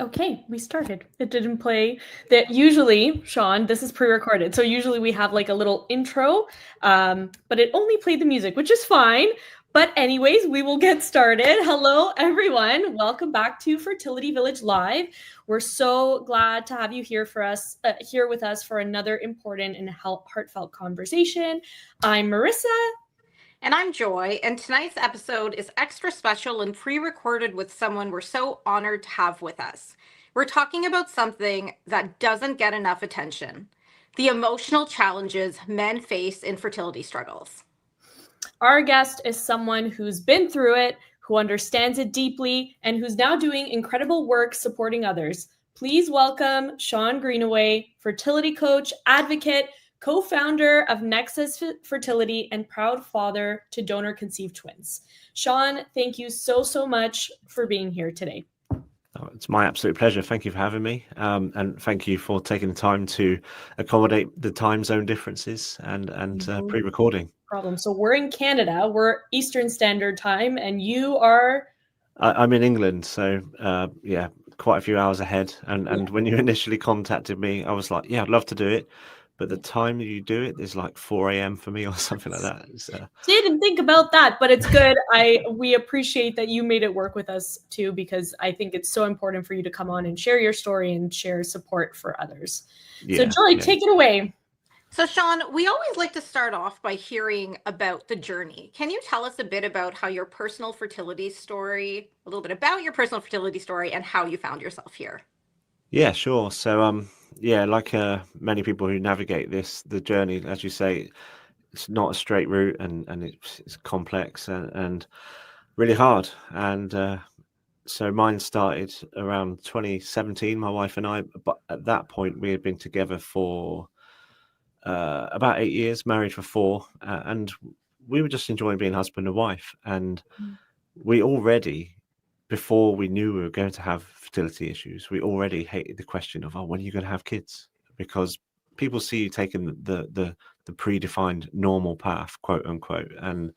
Okay, we started. It didn't play. That usually, Shaun, this is pre-recorded. So usually we have like a little intro, but it only played the music, which is fine. But anyways, we will get started. Hello, everyone. Welcome back to Fertility Village Live. We're so glad to have you here with us for another important and heartfelt conversation. I'm Marissa. And I'm Joy, and tonight's episode is extra special and pre-recorded with someone we're so honored to have with us. We're talking about something that doesn't get enough attention: the emotional challenges men face in fertility struggles. Our guest is someone who's been through it, who understands it deeply, and who's now doing incredible work supporting others. Please welcome Shaun Greenaway, fertility coach, advocate, co-founder of NeXYs Fertility, and proud father to donor-conceived twins. Shaun, thank you so much for being here today. Oh, it's my absolute pleasure. Thank you for having me. And thank you for taking the time to accommodate the time zone differences and pre-recording. Problem. So we're in Canada, we're Eastern Standard Time, and you are? I'm in England, so yeah, quite a few hours ahead. And when you initially contacted me, I was like, yeah, I'd love to do it. But the time that you do it is like 4 a.m. for me or something like that. Didn't think about that, but it's good. We appreciate that you made it work with us too, because I think it's so important for you to come on and share your story and share support for others. So Joy, take it away. So Shaun, we always like to start off by hearing about the journey. Can you tell us a bit about how your personal fertility story, a little bit about your personal fertility story and how you found yourself here? Yeah, sure. So, yeah, like many people who navigate the journey, as you say, it's not a straight route, and it's complex and really hard. And so mine started around 2017, my wife and I. But at that point, we had been together for about 8 years, married for 4, and we were just enjoying being husband and wife. And we already, before we knew we were going to have fertility issues, we already hated the question of, oh, when are you going to have kids? Because people see you taking the predefined normal path, quote unquote. And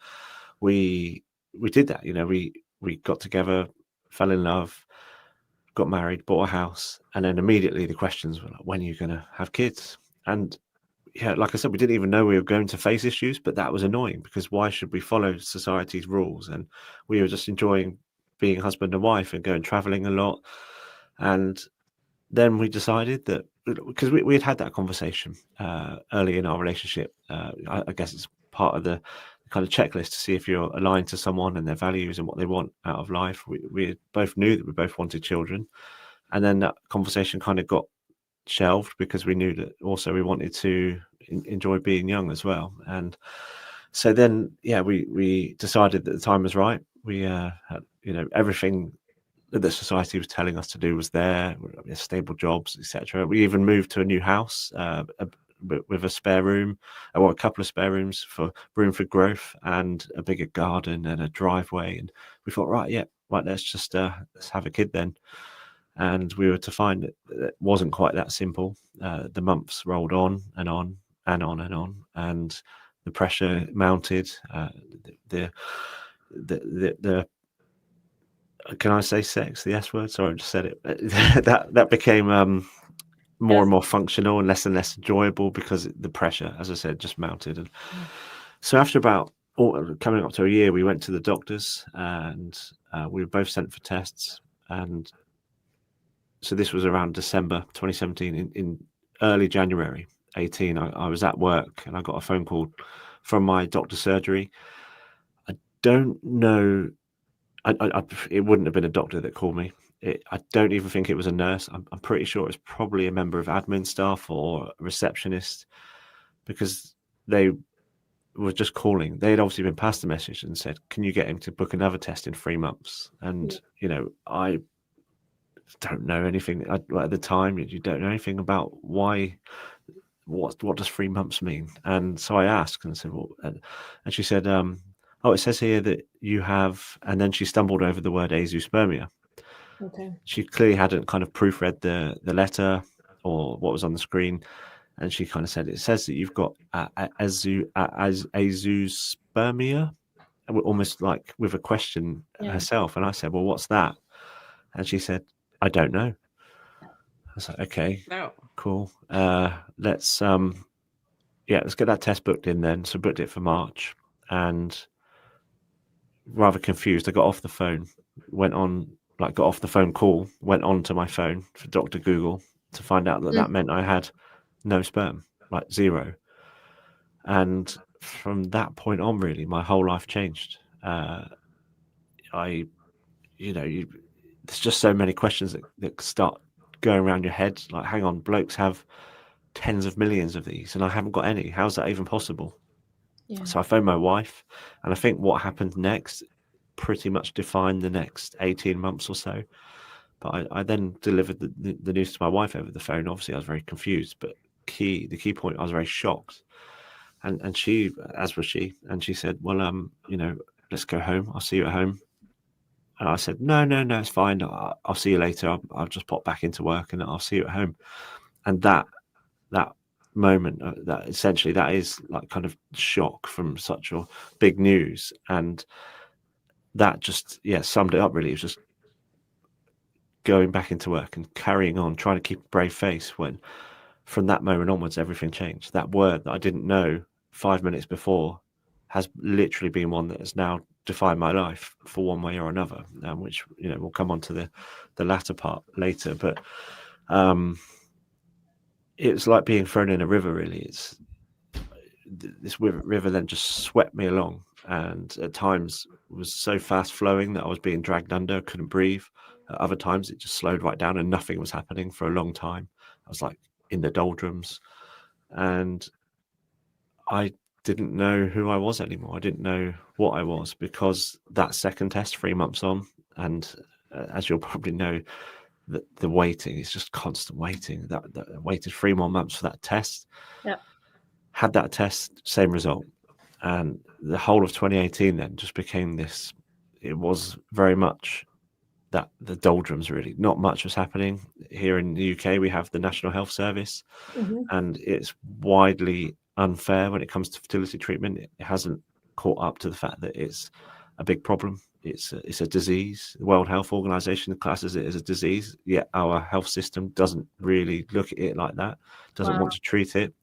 we did that. We got together, fell in love, got married, bought a house, and then immediately the questions were like, when are you going to have kids? And yeah, like I said, we didn't even know we were going to face issues, but that was annoying, because why should we follow society's rules? And we were just enjoying being husband and wife and going traveling a lot. And then we decided that, because we had that conversation early in our relationship, I guess it's part of the kind of checklist to see if you're aligned to someone and their values and what they want out of life. We both knew that we both wanted children. And then that conversation kind of got shelved, because we knew that also we wanted to enjoy being young as well. And so then, yeah, we decided that the time was right. We had, everything that the society was telling us to do was there: stable jobs, etc. We even moved to a new house with a spare room, or a couple of spare rooms for room for growth, and a bigger garden and a driveway. And we thought, right, let's just let's have a kid then. And we were to find that it wasn't quite that simple. The months rolled on and on and on and on, and the pressure mounted. The can I say sex? The S word? Sorry, I just said it. that became more and more functional and less enjoyable, because the pressure, as I said, just mounted. And so after about coming up to a year, we went to the doctors, and we were both sent for tests. And so this was around December 2017. In early January 18, I was at work, and I got a phone call from my doctor's surgery. I don't know. It wouldn't have been a doctor that called me. I don't even think it was a nurse. I'm pretty sure it was probably a member of admin staff or a receptionist, because they were just calling. They had obviously been passed the message and said, can you get him to book another test in 3 months? And, I don't know anything at the time. You don't know anything about why. What does 3 months mean? And so I asked, and I said, well, and she said, oh, it says here that you have, and then she stumbled over the word Azoospermia. Okay. She clearly hadn't kind of proofread the letter or what was on the screen, and she kind of said, it says that you've got Azoospermia, almost like with a question herself. And I said, well, what's that? And she said, I don't know. was like, okay, No. cool. Let's get that test booked in then. So booked it for March, and rather confused, I got off the phone, got off the phone call, went on to my phone for Dr. Google to find out that meant I had no sperm, like zero. And from that point on, really, my whole life changed. There's just so many questions that start going around your head. Like, hang on, blokes have tens of millions of these, and I haven't got any. How's that even possible? Yeah. So I phoned my wife, and I think what happened next pretty much defined the next 18 months or so. But I then delivered the news to my wife over the phone. Obviously, I was very confused, but the key point, I was very shocked. And she, as was she, and she said, well, let's go home. I'll see you at home. And I said, no, it's fine. I'll see you later. I'll just pop back into work and I'll see you at home. And that moment, that essentially that is like kind of shock from such a big news. And that just, summed it up really. It was just going back into work and carrying on, trying to keep a brave face when from that moment onwards, everything changed. That word that I didn't know 5 minutes before has literally been one that has now defined my life for one way or another, which, we'll come on to the latter part later. But it's like being thrown in a river, really. This river then just swept me along, and at times was so fast flowing that I was being dragged under, couldn't breathe. At other times it just slowed right down and nothing was happening for a long time. I was like in the doldrums, and I didn't know who I was anymore. I didn't know what I was, because that second test 3 months on, and as you'll probably know, the waiting is just constant waiting. That waited 3 more months for that test. Yep. Had that test, same result. And the whole of 2018 then just became this, it was very much that the doldrums, really. Not much was happening. Here in the UK, we have the National Health Service, and it's widely unfair when it comes to fertility treatment. It hasn't caught up to the fact that it's a big problem. It's a disease. The World Health Organization classes it as a disease, yet our health system doesn't really look at it like that, doesn't want to treat it.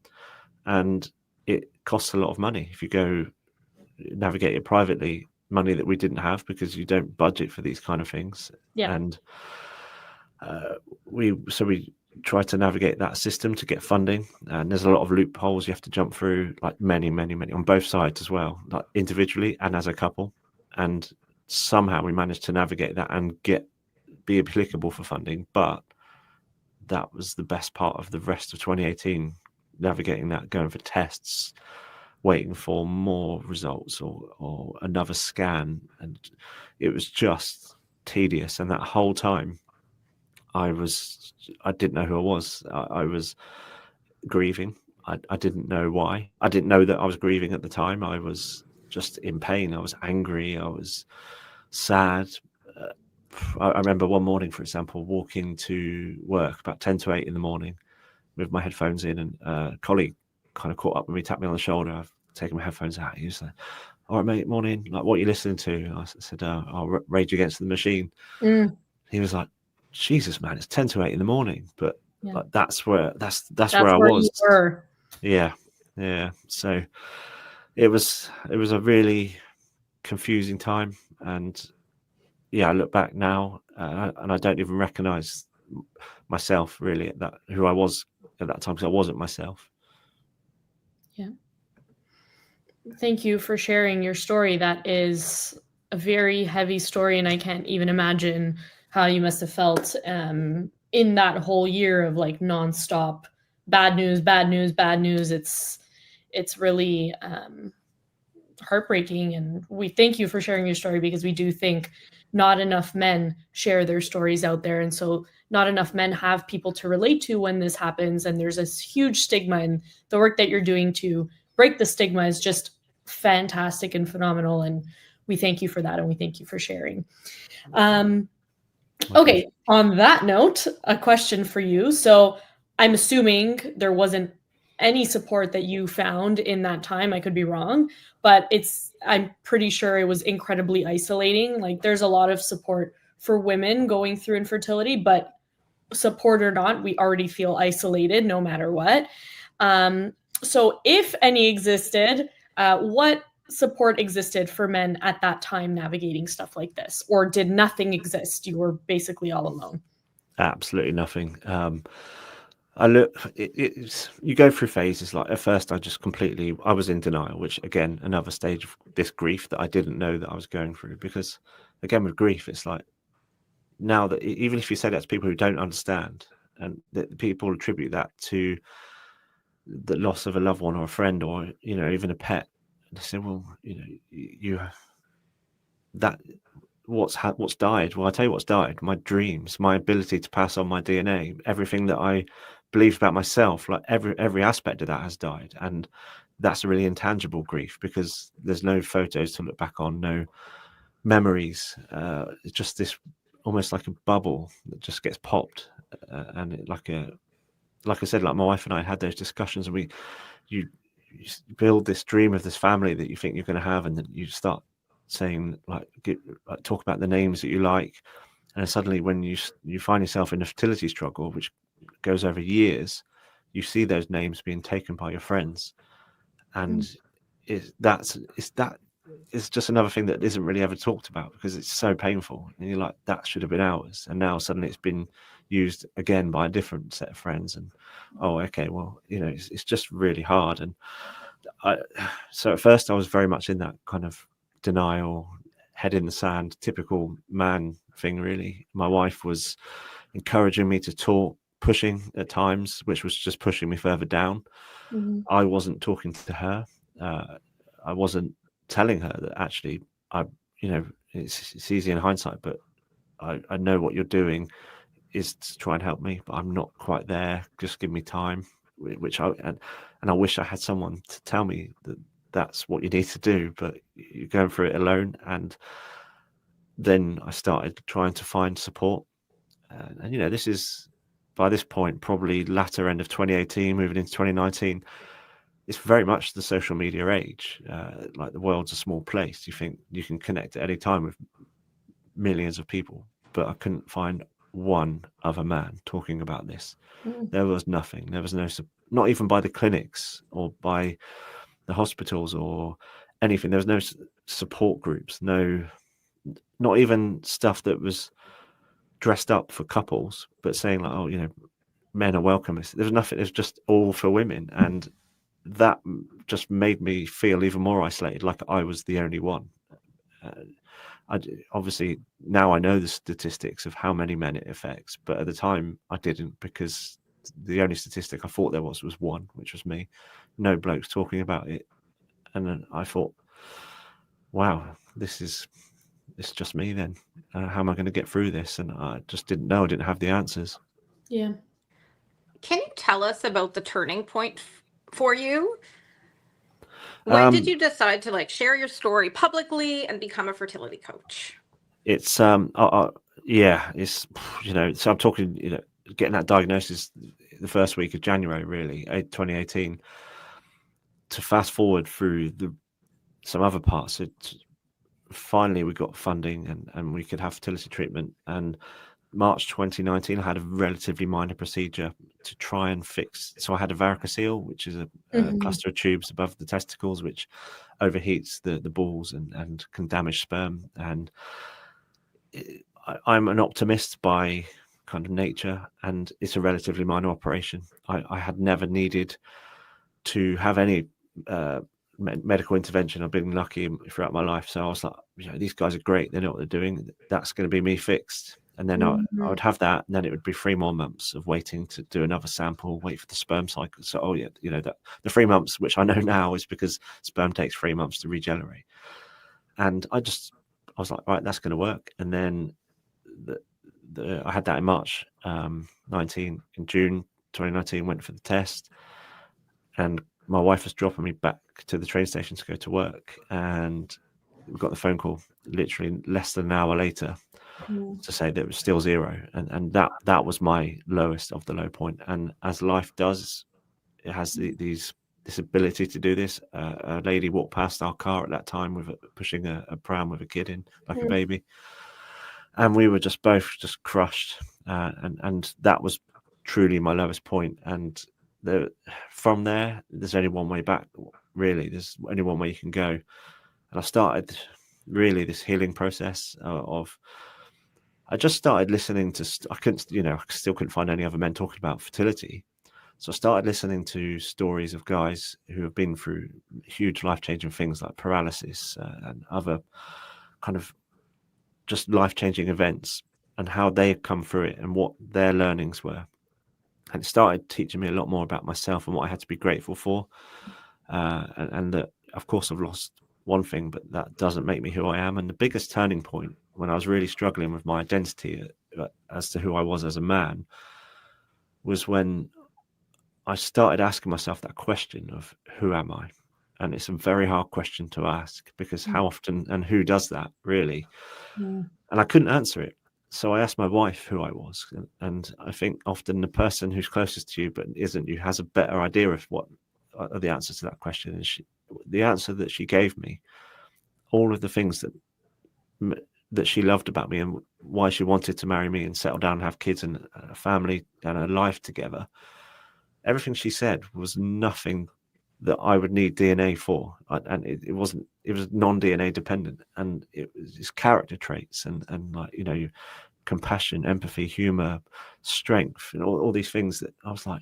And it costs a lot of money if you go navigate it privately, money that we didn't have because you don't budget for these kind of things. Yeah. And we try to navigate that system to get funding, and there's a lot of loopholes you have to jump through, like many on both sides as well, like individually and as a couple. And somehow we managed to navigate that and be applicable for funding. But that was the best part of the rest of 2018, navigating that, going for tests, waiting for more results or another scan. And it was just tedious. And that whole time I didn't know who I was. I was grieving. I didn't know why. I didn't know that I was grieving at the time. I was just in pain. I was angry. I was sad. I remember one morning, for example, walking to work about 10 to 8 in the morning with my headphones in, and a colleague kind of caught up with me, tapped me on the shoulder. I've taken my headphones out. He was like, all right, mate, morning. Like, what are you listening to? I said, Rage Against the Machine. He was like, Jesus, man, it's 10 to 8 in the morning. But like, that's where I was. You were. Yeah. So it was a really confusing time. And I look back now and I don't even recognize myself really at that, who I was at that time, because I wasn't myself. Yeah. Thank you for sharing your story. That is a very heavy story, and I can't even imagine how you must have felt in that whole year of like nonstop bad news. It's really heartbreaking, and we thank you for sharing your story, because we do think not enough men share their stories out there, and so not enough men have people to relate to when this happens. And there's this huge stigma, and the work that you're doing to break the stigma is just fantastic and phenomenal, and we thank you for that, and we thank you for sharing. Okay, on that note, a question for you. So I'm assuming there wasn't any support that you found in that time. I could be wrong, but I'm pretty sure it was incredibly isolating. Like, there's a lot of support for women going through infertility, but support or not, we already feel isolated no matter what. So if any existed, what support existed for men at that time navigating stuff like this? Or did nothing exist? You were basically all alone? Absolutely nothing. You go through phases. Like at first, I was in denial, which again, another stage of this grief that I didn't know that I was going through. Because again, with grief, it's like now that even if you say that to people who don't understand, and that people attribute that to the loss of a loved one or a friend or even a pet, and they say, well, what's died? Well, I tell you what's died: my dreams, my ability to pass on my DNA, everything that I believed about myself. Like every aspect of that has died, and that's a really intangible grief because there's no photos to look back on, no memories. It's just this almost like a bubble that just gets popped, and like I said, like my wife and I had those discussions, and you build this dream of this family that you think you're going to have, and then you start saying talk about the names that you like, and suddenly when you find yourself in a fertility struggle which goes over years, you see those names being taken by your friends, and it's just another thing that isn't really ever talked about because it's so painful, and you're like, that should have been ours, and now suddenly it's been used again by a different set of friends, and okay, well, it's just really hard. And so at first I was very much in that kind of denial, head in the sand, typical man thing, really. My wife was encouraging me to talk, pushing at times, which was just pushing me further down. I wasn't talking to her. I wasn't telling her that actually it's easy in hindsight, but I know what you're doing is to try and help me, but I'm not quite there. Just give me time, and I wish I had someone to tell me that that's what you need to do, but you're going through it alone. And then I started trying to find support, and this is, by this point, probably latter end of 2018, moving into 2019. It's very much the social media age. Like the world's a small place. You think you can connect at any time with millions of people, but I couldn't find one other man talking about this. There was nothing. There was not even by the clinics or by the hospitals or anything. There was no support groups, not even stuff that was dressed up for couples, but saying like, men are welcome. There was nothing. It was just all for women, and that just made me feel even more isolated, like I was the only one. Obviously now I know the statistics of how many men it affects, but at the time I didn't, because the only statistic I thought there was one, which was me. No blokes talking about it. And then I thought, wow, it's just me then. How am I going to get through this? And I just didn't know. I didn't have the answers. Yeah. Can you tell us about the turning point for you? When did you decide to share your story publicly and become a fertility coach? It's so I'm talking, getting that diagnosis the first week of January, really, 2018. To fast forward through some other parts, finally we got funding and we could have fertility treatment. And March 2019, I had a relatively minor procedure to try and fix. So I had a varicocele, which is a cluster of tubes above the testicles, which overheats the balls and can damage sperm. And I'm an optimist by kind of nature, and it's a relatively minor operation. I had never needed to have any medical intervention. I've been lucky throughout my life. So I was like, these guys are great. They know what they're doing. That's going to be me fixed. And then I would have that, and then it would be 3 more months of waiting to do another sample, wait for the sperm cycle. So, that the 3 months, which I know now is because sperm takes 3 months to regenerate. And I was like, right, that's going to work. And then I had that in March 19. In June 2019, went for the test, and my wife was dropping me back to the train station to go to work, and we got the phone call literally less than an hour later to say that it was still 0, and that was my lowest of the low point. And as life does, it has this ability to do this. A lady walked past our car at that time pushing a pram with a kid in, like a baby, and we were both crushed. and that was truly my lowest point. And from there, there's only one way back, really. There's only one way you can go. And I started really this healing process of, I just started listening to, I still couldn't find any other men talking about fertility. So I started listening to stories of guys who have been through huge life-changing things like paralysis and other kind of just life-changing events, and how they come through it and what their learnings were. And it started teaching me a lot more about myself and what I had to be grateful for. And that, of course, I've lost one thing, but that doesn't make me who I am. And the biggest turning point when I was really struggling with my identity as to who I was as a man was when I started asking myself that question of, who am I? And it's a very hard question to ask, because how often and who does that, really? Yeah. And I couldn't answer it. So I asked my wife who I was. And I think often the person who's closest to you but isn't you has a better idea of what are the answers to that question. And the answer that she gave me, all of the things that she loved about me and why she wanted to marry me and settle down and have kids and a family and a life together, everything she said was nothing that I would need DNA for. And it wasn't, it was non-DNA dependent. And it was his character traits and like, compassion, empathy, humor, strength, and all these things that I was like,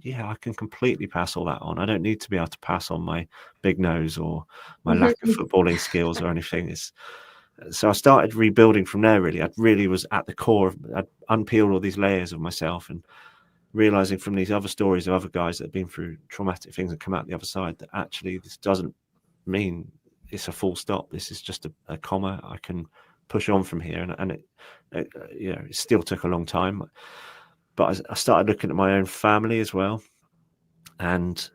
yeah, I can completely pass all that on. I don't need to be able to pass on my big nose or my lack of footballing skills or anything. So I started rebuilding from there, really. I really was at the core I'd unpeeled all these layers of myself and realizing from these other stories of other guys that have been through traumatic things and come out the other side that actually this doesn't mean it's a full stop. This is just a comma. I can push on from here. And it still took a long time, but I started looking at my own family as well, and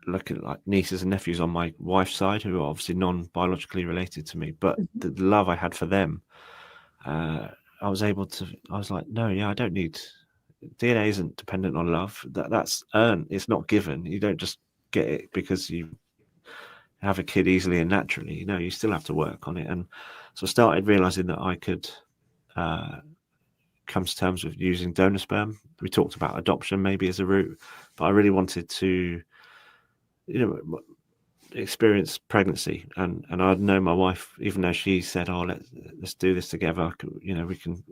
looking at like nieces and nephews on my wife's side who are obviously non-biologically related to me, but the love I had for them, I was like, no, yeah, I don't need DNA. Isn't dependent on love. That's earned. It's not given. You don't just get it because you have a kid easily and naturally. You still have to work on it. And so I started realizing that I could come to terms with using donor sperm. We talked about adoption maybe as a route, but I really wanted to, experience pregnancy. And I'd know my wife, even though she said, "Oh, let's do this together. We can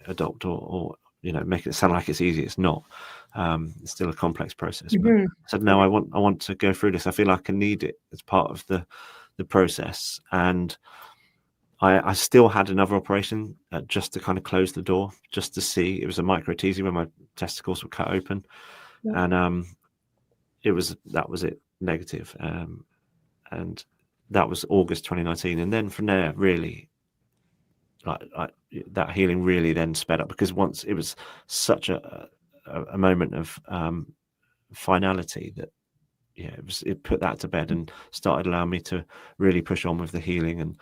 adopt or make it sound like it's easy. It's not. It's still a complex process." But I said, no, I want to go through this. I feel like I need it as part of the process. And I still had another operation just to kind of close the door, just to see. It was a micro-teasing when my testicles were cut open, and that was it, negative. And that was August 2019. And then from there, really, like that healing really then sped up, because once it was such a moment of finality that it put that to bed and started allowing me to really push on with the healing and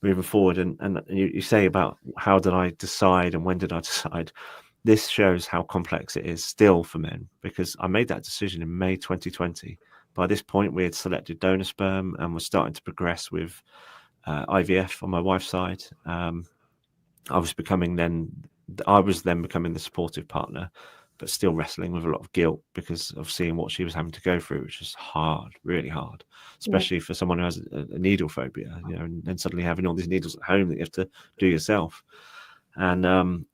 moving forward. And you say about how did I decide and when did I decide? This shows how complex it is still for men, because I made that decision in May 2020. By this point, we had selected donor sperm and were starting to progress with IVF on my wife's side. I was then becoming the supportive partner, but still wrestling with a lot of guilt because of seeing what she was having to go through, which is hard, really hard, especially for someone who has a needle phobia, and then suddenly having all these needles at home that you have to do yourself. And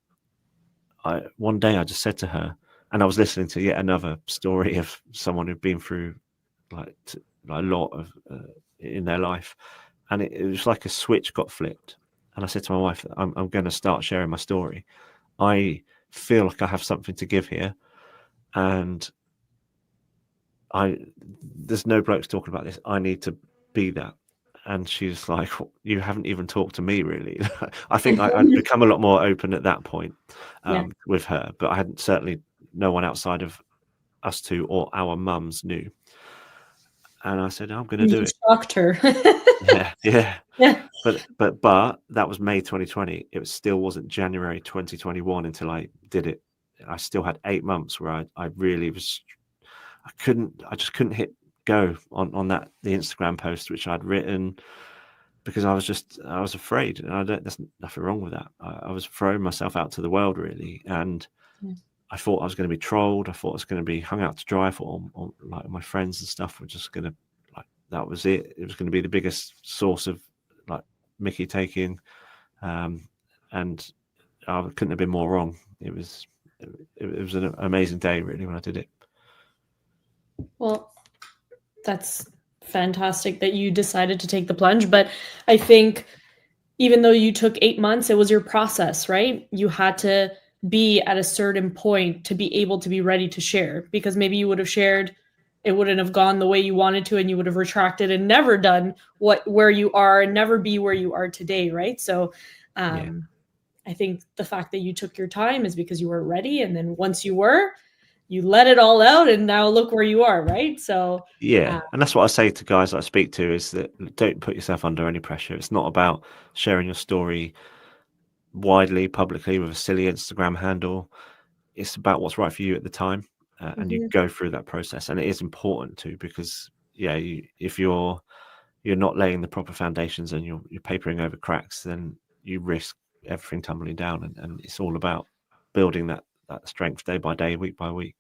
one day I just said to her, and I was listening to yet another story of someone who'd been through like a lot of in their life, and it was like a switch got flipped. And I said to my wife, I'm going to start sharing my story. I feel like I have something to give here, and there's no blokes talking about this. I need to be that. And she's like, you haven't even talked to me, really. I think I'd become a lot more open at that point with her, but I hadn't, certainly no one outside of us two or our mums knew. And I said, I'm going to do it. Shocked her. Yeah. But that was May 2020. It still wasn't January 2021 until I did it. I still had 8 months where I really was, I just couldn't hit go on the Instagram post, which I'd written. because I was afraid, and there's nothing wrong with that. I was throwing myself out to the world, really, and I thought I was going to be trolled. I thought I was going to be hung out to dry. I thought like my friends and stuff were just going to, like, that was it. It was going to be the biggest source of like Mickey taking, and I couldn't have been more wrong. It was an amazing day, really, when I did it. Well, that's fantastic that you decided to take the plunge. But I think even though you took 8 months, it was your process, right? You had to be at a certain point to be able to be ready to share, because maybe you would have shared, it wouldn't have gone the way you wanted to, and you would have retracted and never done where you are and never be where you are today, right? So I think the fact that you took your time is because you were ready, and then once you were, you let it all out, and now look where you are, right? So and that's what I say to guys that I speak to, is that don't put yourself under any pressure. It's not about sharing your story widely, publicly, with a silly Instagram handle. It's about what's right for you at the time, and you go through that process. And it is important too, because if you're not laying the proper foundations and you're papering over cracks, then you risk everything tumbling down. And it's all about building that strength day by day, week by week.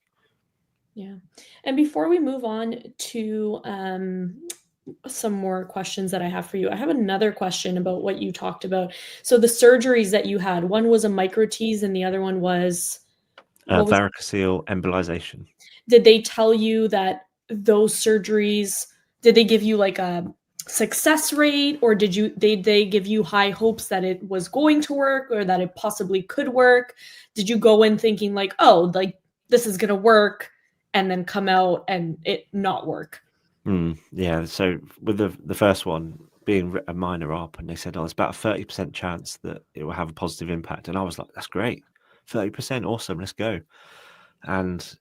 Yeah. And before we move on to some more questions that I have for you, I have another question about what you talked about. So the surgeries that you had, one was a micro tease and the other one was varicocele embolization. Did they tell you that those surgeries, did they give you like a success rate, or did they give you high hopes that it was going to work or that it possibly could work? Did you go in thinking like, oh, like this is going to work, and then come out and it not work? Yeah. So with the first one being a minor op, and they said, oh, it's about a 30% chance that it will have a positive impact. And I was like, that's great. 30%. Awesome. Let's go. And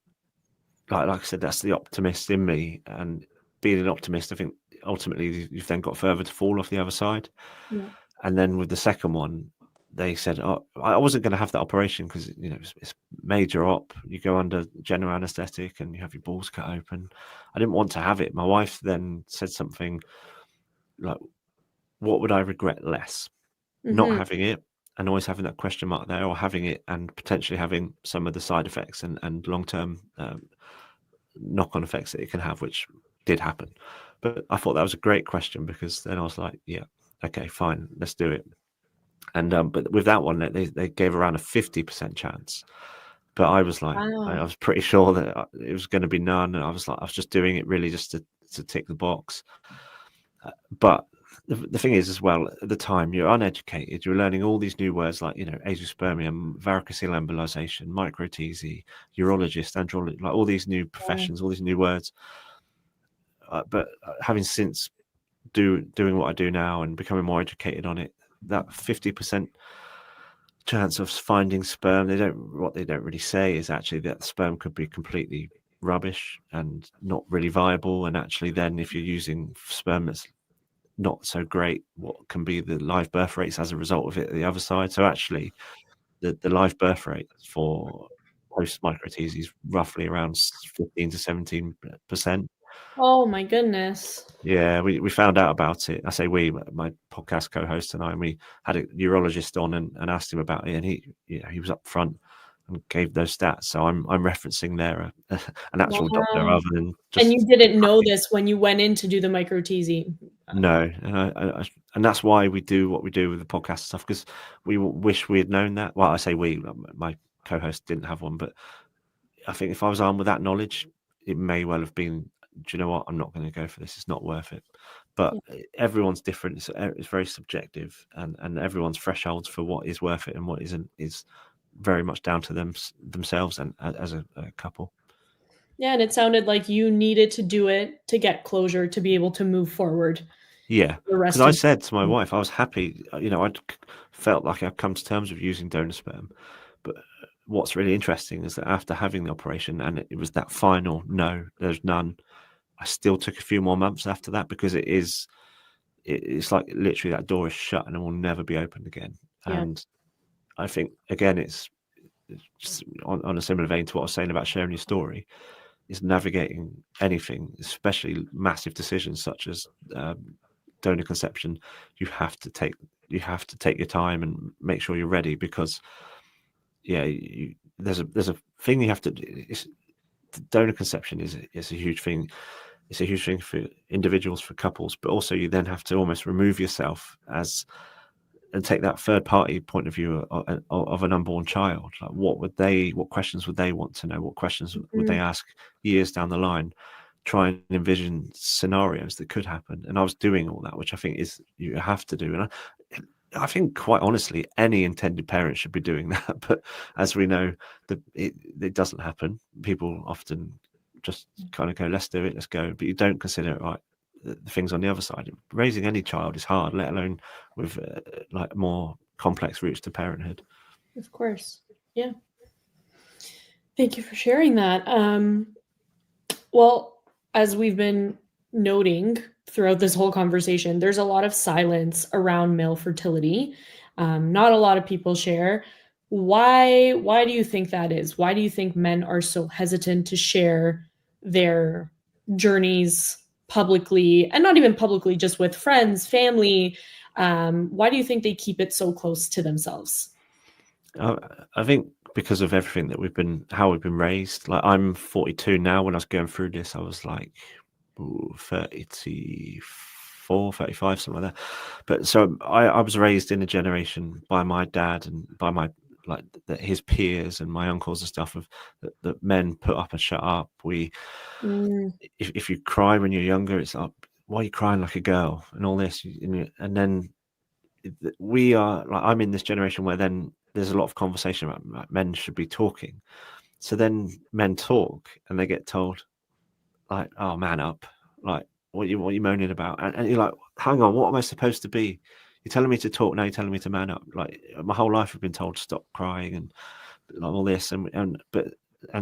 like I said, that's the optimist in me. And being an optimist, I think ultimately you've then got further to fall off the other side. Yeah. And then with the second one, they said, oh, I wasn't going to have that operation because, it's major op. You go under general anesthetic and you have your balls cut open. I didn't want to have it. My wife then said something like, what would I regret less? Not having it and always having that question mark there, or having it and potentially having some of the side effects and long-term knock-on effects that it can have, which did happen. But I thought that was a great question, because then I was like, yeah, okay, fine, let's do it. And but with that one, they gave around a 50% chance. But I was like, Wow. I was pretty sure that it was going to be none. And I was just doing it really just to tick the box. But the thing is, as well, at the time, you're uneducated. You're learning all these new words like, azoospermia, varicocele embolization, microteasy, urologist, andrologist, like all these new professions, all these new words. But having since doing what I do now and becoming more educated on it, that 50% chance of finding sperm, what they don't really say is actually that sperm could be completely rubbish and not really viable. And actually, then if you're using sperm that's not so great, what can be the live birth rates as a result of it at the other side. So actually, the live birth rate for post microteasy is roughly around 15 to 17%. Oh my goodness. Yeah, we found out about it. I say we, my podcast co-host and I, and we had a urologist on and asked him about it, and he was up front and gave those stats. So I'm referencing there an actual doctor rather than just. And you didn't know this when you went in to do the microteasy? No, and that's why we do what we do with the podcast stuff, because we wish we had known that. Well, I say we, my co-host didn't have one, but I think if I was armed with that knowledge, it may well have been, do you know what, I'm not going to go for this, it's not worth it. But everyone's different. It's very subjective, and everyone's thresholds for what is worth it and what isn't is very much down to themselves and as a couple. Yeah, and it sounded like you needed to do it to get closure, to be able to move forward. Yeah, because I said to my wife, I was happy, I'd felt like I'd come to terms with using donor sperm. But what's really interesting is that after having the operation, and it was that final, no, there's none, I still took a few more months after that, because it's like literally that door is shut and it will never be opened again. Yeah. And I think, again, it's just on a similar vein to what I was saying about sharing your story, is navigating anything, especially massive decisions such as donor conception, you have to take your time and make sure you're ready, because there's a thing you have to do. Donor conception is a huge thing. It's a huge thing for individuals, for couples, but also you then have to almost remove yourself and take that third party point of view of an unborn child. Like what questions would they want to know? What questions would they ask years down the line? Try and envision scenarios that could happen. And I was doing all that, which I think is you have to do. And I think, quite honestly, any intended parent should be doing that. But as we know, it doesn't happen. People often just kind of go, let's do it, let's go. But you don't consider it, right, the things on the other side. Raising any child is hard, let alone with like more complex routes to parenthood. Of course. Yeah. Thank you for sharing that. Well, as we've been noting throughout this whole conversation, there's a lot of silence around male fertility. Not a lot of people share. Why do you think that is? Why do you think men are so hesitant to share their journeys publicly, and not even publicly, just with friends, family? Why do you think they keep it so close to themselves? I think because of everything that how we've been raised. Like, I'm 42 now. When I was going through this, I was like 34, 35, something like that. But so I was raised in a generation by my dad and by his peers and my uncles and stuff that men put up and shut up. If you cry when you're younger, it's like, why are you crying like a girl and all this? And then we are like, I'm in this generation where then there's a lot of conversation about men should be talking. So then men talk and they get told, like, oh, man up. Like, what are you moaning about? And you're like, hang on, what am I supposed to be? You're telling me to talk, now you're telling me to man up. Like, my whole life I've been told to stop crying and like all this. And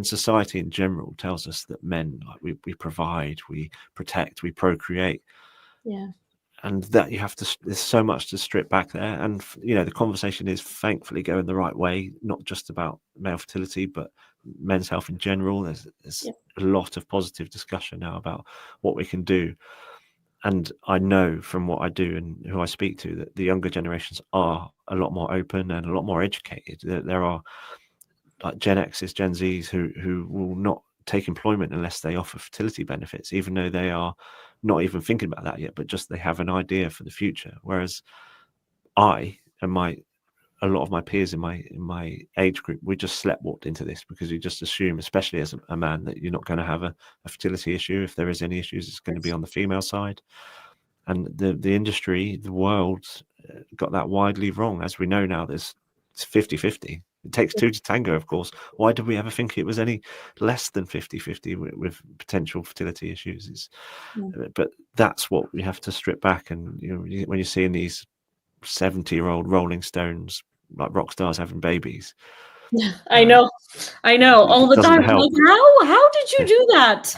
society in general tells us that men, like, we provide, we protect, we procreate. Yeah. And that there's so much to strip back there. And, the conversation is thankfully going the right way, not just about male fertility, but men's health in general. There's a lot of positive discussion now about what we can do. And I know from what I do and who I speak to that the younger generations are a lot more open and a lot more educated. There are like Gen X's, Gen Zs who will not take employment unless they offer fertility benefits, even though they are not even thinking about that yet, but just they have an idea for the future. Whereas I and a lot of my peers in my age group, we just sleptwalked into this because you just assume, especially as a man, that you're not going to have a fertility issue. If there is any issues, it's going to be on the female side. And the industry, the world got that widely wrong. As we know now, it's 50-50. It takes two to tango, of course. Why did we ever think it was any less than 50-50 with potential fertility issues? But that's what we have to strip back. And when you're seeing these 70-year-old Rolling Stones, like rock stars, having babies, I know all the time. Help. Like, how did you do that?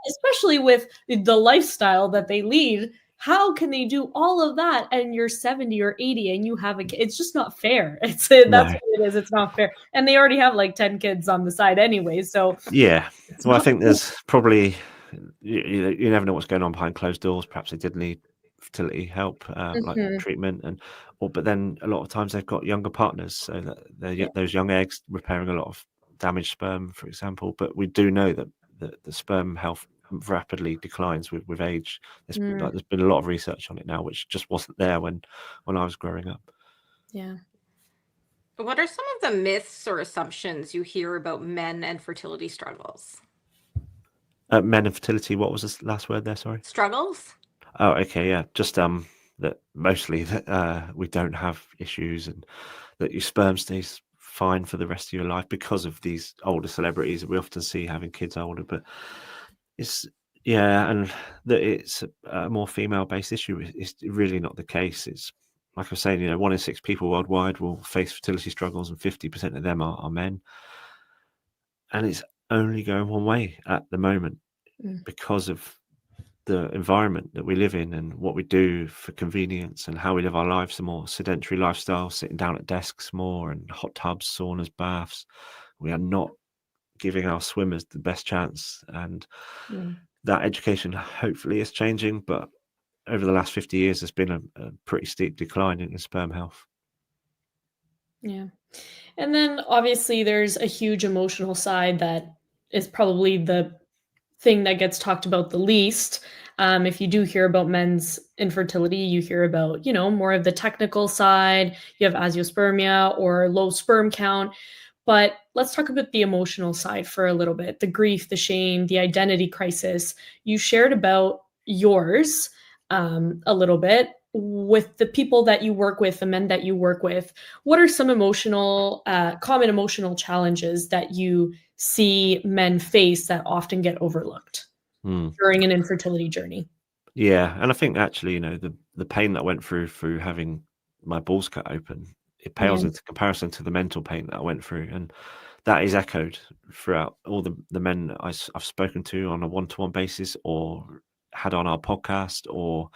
Especially with the lifestyle that they lead. How can they do all of that and you're 70 or 80 and you have a kid? It's just not fair. That's what it is. It's not fair. And they already have like 10 kids on the side anyway. So yeah. Well, I think there's probably you never know what's going on behind closed doors. Perhaps they did need fertility help, like treatment, but then a lot of times they've got younger partners, so that those young eggs repairing a lot of damaged sperm, for example. But we do know that the sperm health rapidly declines with age. There's been a lot of research on it now, which just wasn't there when I was growing up. Yeah. What are some of the myths or assumptions you hear about men and fertility struggles? Men and fertility. What was the last word there? Sorry. Struggles. Oh, okay, yeah. Just that mostly that we don't have issues and that your sperm stays fine for the rest of your life because of these older celebrities that we often see having kids older. But it's and that it's a more female-based issue. It's really not the case. It's like I was saying, 1 in 6 people worldwide will face fertility struggles, and 50% of them are men. And it's only going one way at the moment because of the environment that we live in and what we do for convenience and how we live our lives, a more sedentary lifestyle, sitting down at desks more, and hot tubs, saunas, baths. We are not giving our swimmers the best chance, and that education hopefully is changing, but over the last 50 years, there's been a pretty steep decline in sperm health. Yeah. And then obviously there's a huge emotional side that is probably the thing that gets talked about the least. If you do hear about men's infertility, you hear about, more of the technical side. You have azoospermia or low sperm count. But let's talk about the emotional side for a little bit, the grief, the shame, the identity crisis. You shared about yours a little bit with the people that you work with, the men that you work with. What are some common emotional challenges that you see men face that often get overlooked during an infertility journey? Yeah, and I think actually, the pain that I went through having my balls cut open, it pales into comparison to the mental pain that I went through, and that is echoed throughout all the men that I've spoken to on a one-to-one basis, or had on our podcast, or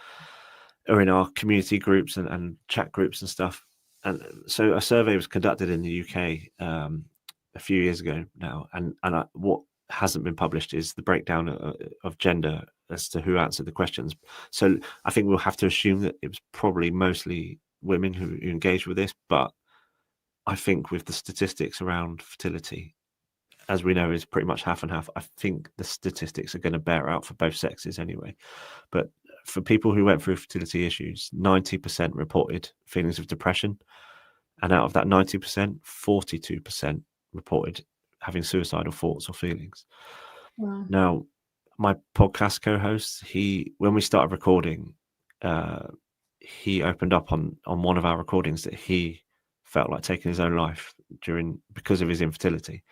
in our community groups and chat groups and stuff. And so a survey was conducted in the UK a few years ago now, and what hasn't been published is the breakdown of gender as to who answered the questions. So I think we'll have to assume that it was probably mostly women who engaged with this, but I think with the statistics around fertility, as we know, is pretty much half and half. I think the statistics are going to bear out for both sexes anyway. But for people who went through fertility issues, 90% reported feelings of depression. And out of that 90%, 42% reported having suicidal thoughts or feelings. Wow. Now, my podcast co-host, when we started recording, he opened up on one of our recordings that he felt like taking his own life because of his infertility,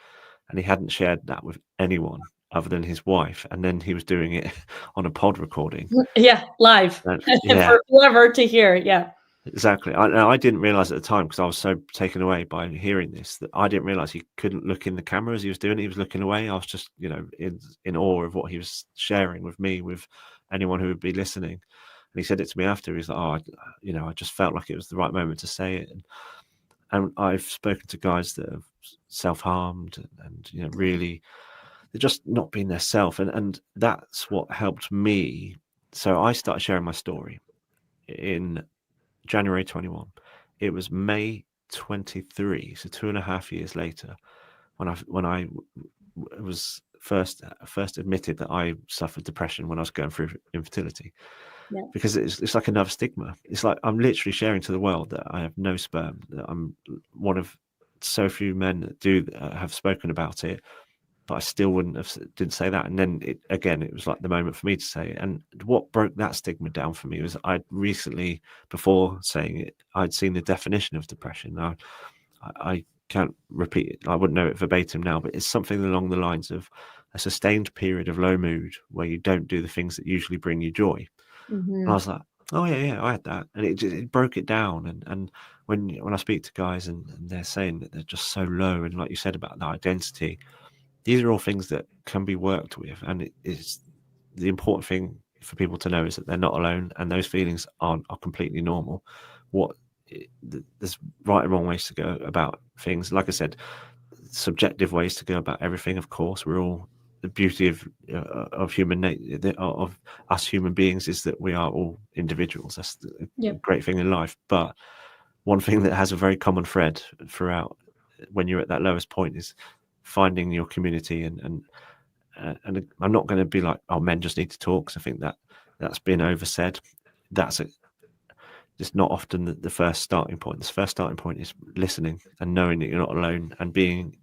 and he hadn't shared that with anyone other than his wife. And then he was doing it on a pod recording. Yeah, live for whoever to hear. Yeah. Exactly. I didn't realize at the time, because I was so taken away by hearing this, that I didn't realize he couldn't look in the camera as he was doing it. He was looking away. I was just, in awe of what he was sharing with me, with anyone who would be listening. And he said it to me after. He's like, I just felt like it was the right moment to say it. And I've spoken to guys that have self-harmed and really, they're just not being their self. And that's what helped me. So I started sharing my story in January 21. It was May 23, so 2.5 years later, when I was first admitted that I suffered depression when I was going through infertility. Yeah. Because it's like another stigma. It's like I'm literally sharing to the world that I have no sperm, that I'm one of so few men that have spoken about it, but I still didn't say that. And then it was like the moment for me to say it. And what broke that stigma down for me was I'd recently, before saying it, I'd seen the definition of depression. Now, I can't repeat it. I wouldn't know it verbatim now, but it's something along the lines of a sustained period of low mood where you don't do the things that usually bring you joy. Mm-hmm. And I was like, oh yeah, I had that. And it broke it down. And when I speak to guys and they're saying that they're just so low, and like you said about the identity, these are all things that can be worked with, and it is the important thing for people to know is that they're not alone, and those feelings are completely normal. There's right and wrong ways to go about things. Like I said, subjective ways to go about everything. Of course, we're all, the beauty of human nature, of us human beings, is that we are all individuals. That's the great thing in life. But one thing that has a very common thread throughout when you're at that lowest point is finding your community. And I'm not going to be like, oh, men just need to talk, because I think that's been oversaid. It's not often the first starting point. The first starting point is listening and knowing that you're not alone, and being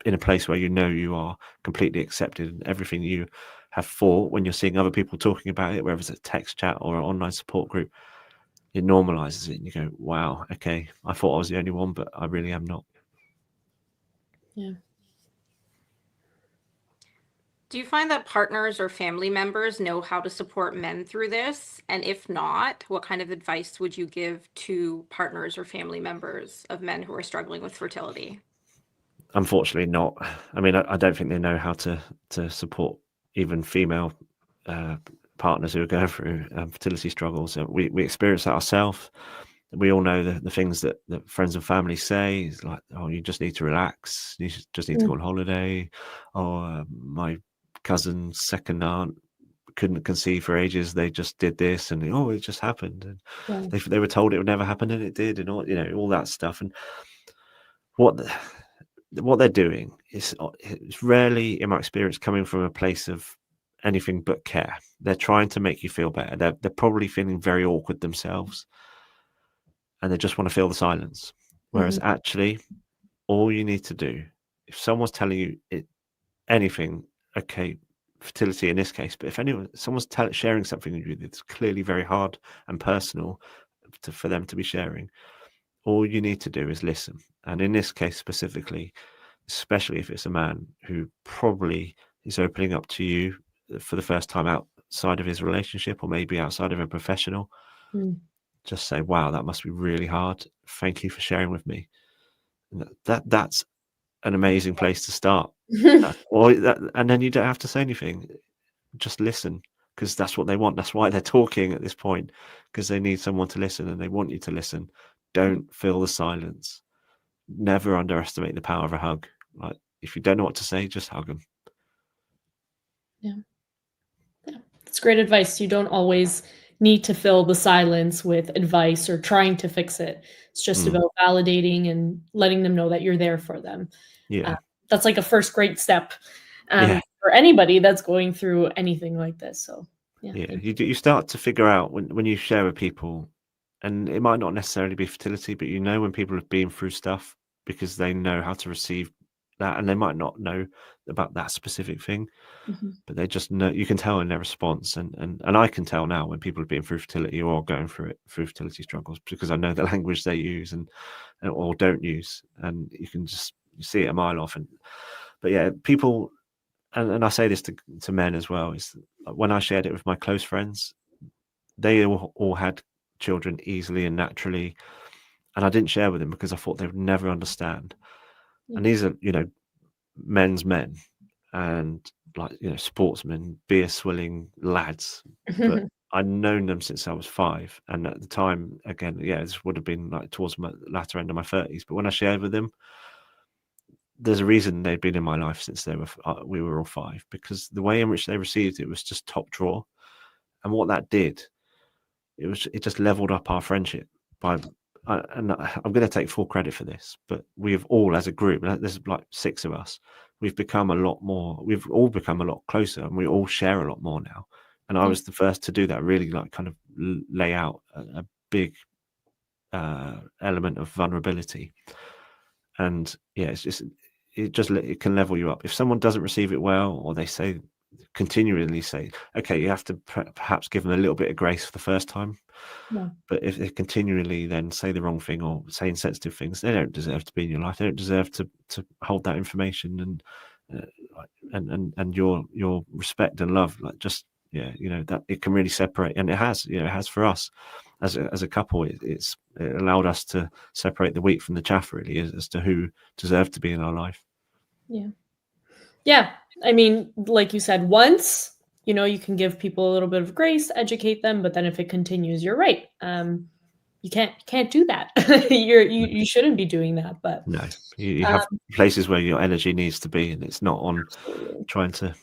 in a place where you are completely accepted, and everything you have thought, when you're seeing other people talking about it, whether it's a text chat or an online support group, it normalizes it, and you go, wow, okay, I thought I was the only one, but I really am not. Yeah. Do you find that partners or family members know how to support men through this? And if not, what kind of advice would you give to partners or family members of men who are struggling with fertility? Unfortunately not. I mean, I don't think they know how to support even female partners who are going through fertility struggles. We experience that ourselves. We all know the things that friends and family say. It's like, oh, you just need to relax. You just need to go on holiday. Or my cousin's second aunt couldn't conceive for ages. They just did this, and it just happened, and Yeah. they were told it would never happen, and it did, and all that stuff. And what they're doing is, it's rarely, in my experience, coming from a place of anything but care. They're trying to make you feel better. They're probably feeling very awkward themselves, and they just want to feel the silence. Whereas actually, all you need to do, if someone's telling you anything, okay, fertility in this case, but if someone's sharing something with you that's clearly very hard and personal for them to be sharing, all you need to do is listen. And in this case specifically, especially if it's a man who probably is opening up to you for the first time outside of his relationship, or maybe outside of a professional, just say, wow, that must be really hard. Thank you for sharing with me. And that's an amazing place to start. And then you don't have to say anything. Just listen, because that's what they want. That's why they're talking at this point, because they need someone to listen, and they want you to listen. Don't fill the silence. Never underestimate the power of a hug. Like, if you don't know what to say, just hug them. Yeah. That's great advice. You don't always need to fill the silence with advice or trying to fix it. It's just about validating and letting them know that you're there for them. Yeah. That's like a first great step Yeah. for anybody that's going through anything like this. So Yeah. You start to figure out when you share with people, and it might not necessarily be fertility, but when people have been through stuff, because they know how to receive that, and they might not know about that specific thing, but they just know. You can tell in their response, and I can tell now when people have been through fertility or going through fertility struggles, because I know the language they use and or don't use, and you can just see it a mile off. But yeah, people, and I say this to men as well, is when I shared it with my close friends, they all had children easily and naturally, and I didn't share with them because I thought they would never understand. And these are men's men, and sportsmen, beer swilling lads, but I'd known them since I was 5, and at the time, again, this would have been like towards my latter end of my 30s. But when I shared with them, there's a reason they'd been in my life since we were all 5, because the way in which they received it was just top drawer. And what that did, it just leveled up our friendship and I'm going to take full credit for this, but we've all, as a group, there's like 6 of us, we've all become a lot closer, and we all share a lot more now. And I was the first to do that, really, like, kind of lay out a big element of vulnerability. And it can level you up. If someone doesn't receive it well, or they continually say, okay, you have to perhaps give them a little bit of grace for the first time. But if they continually then say the wrong thing or say insensitive things, they don't deserve to be in your life. They don't deserve to hold that information and your respect and love. Like, just that it can really separate, and it has for us as a couple. It allowed us to separate the wheat from the chaff, really, as to who deserved to be in our life. Yeah. I mean, like you said, once, you can give people a little bit of grace, educate them, but then if it continues, you're right. You can't do that. You shouldn't be doing that. But no, you have places where your energy needs to be, and it's not on trying to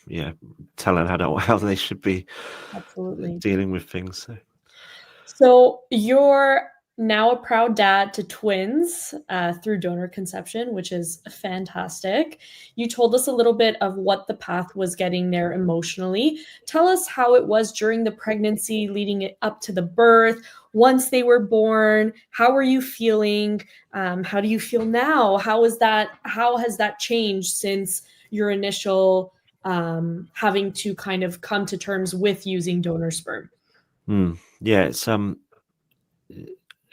tell them how they should be dealing with things. So you're now a proud dad to twins through donor conception, which is fantastic. You told us a little bit of what the path was getting there emotionally. Tell us how it was during the pregnancy, leading it up to the birth. Once they were born, how were you feeling? How do you feel now? How has that changed since your initial having to kind of come to terms with using donor sperm? Yeah,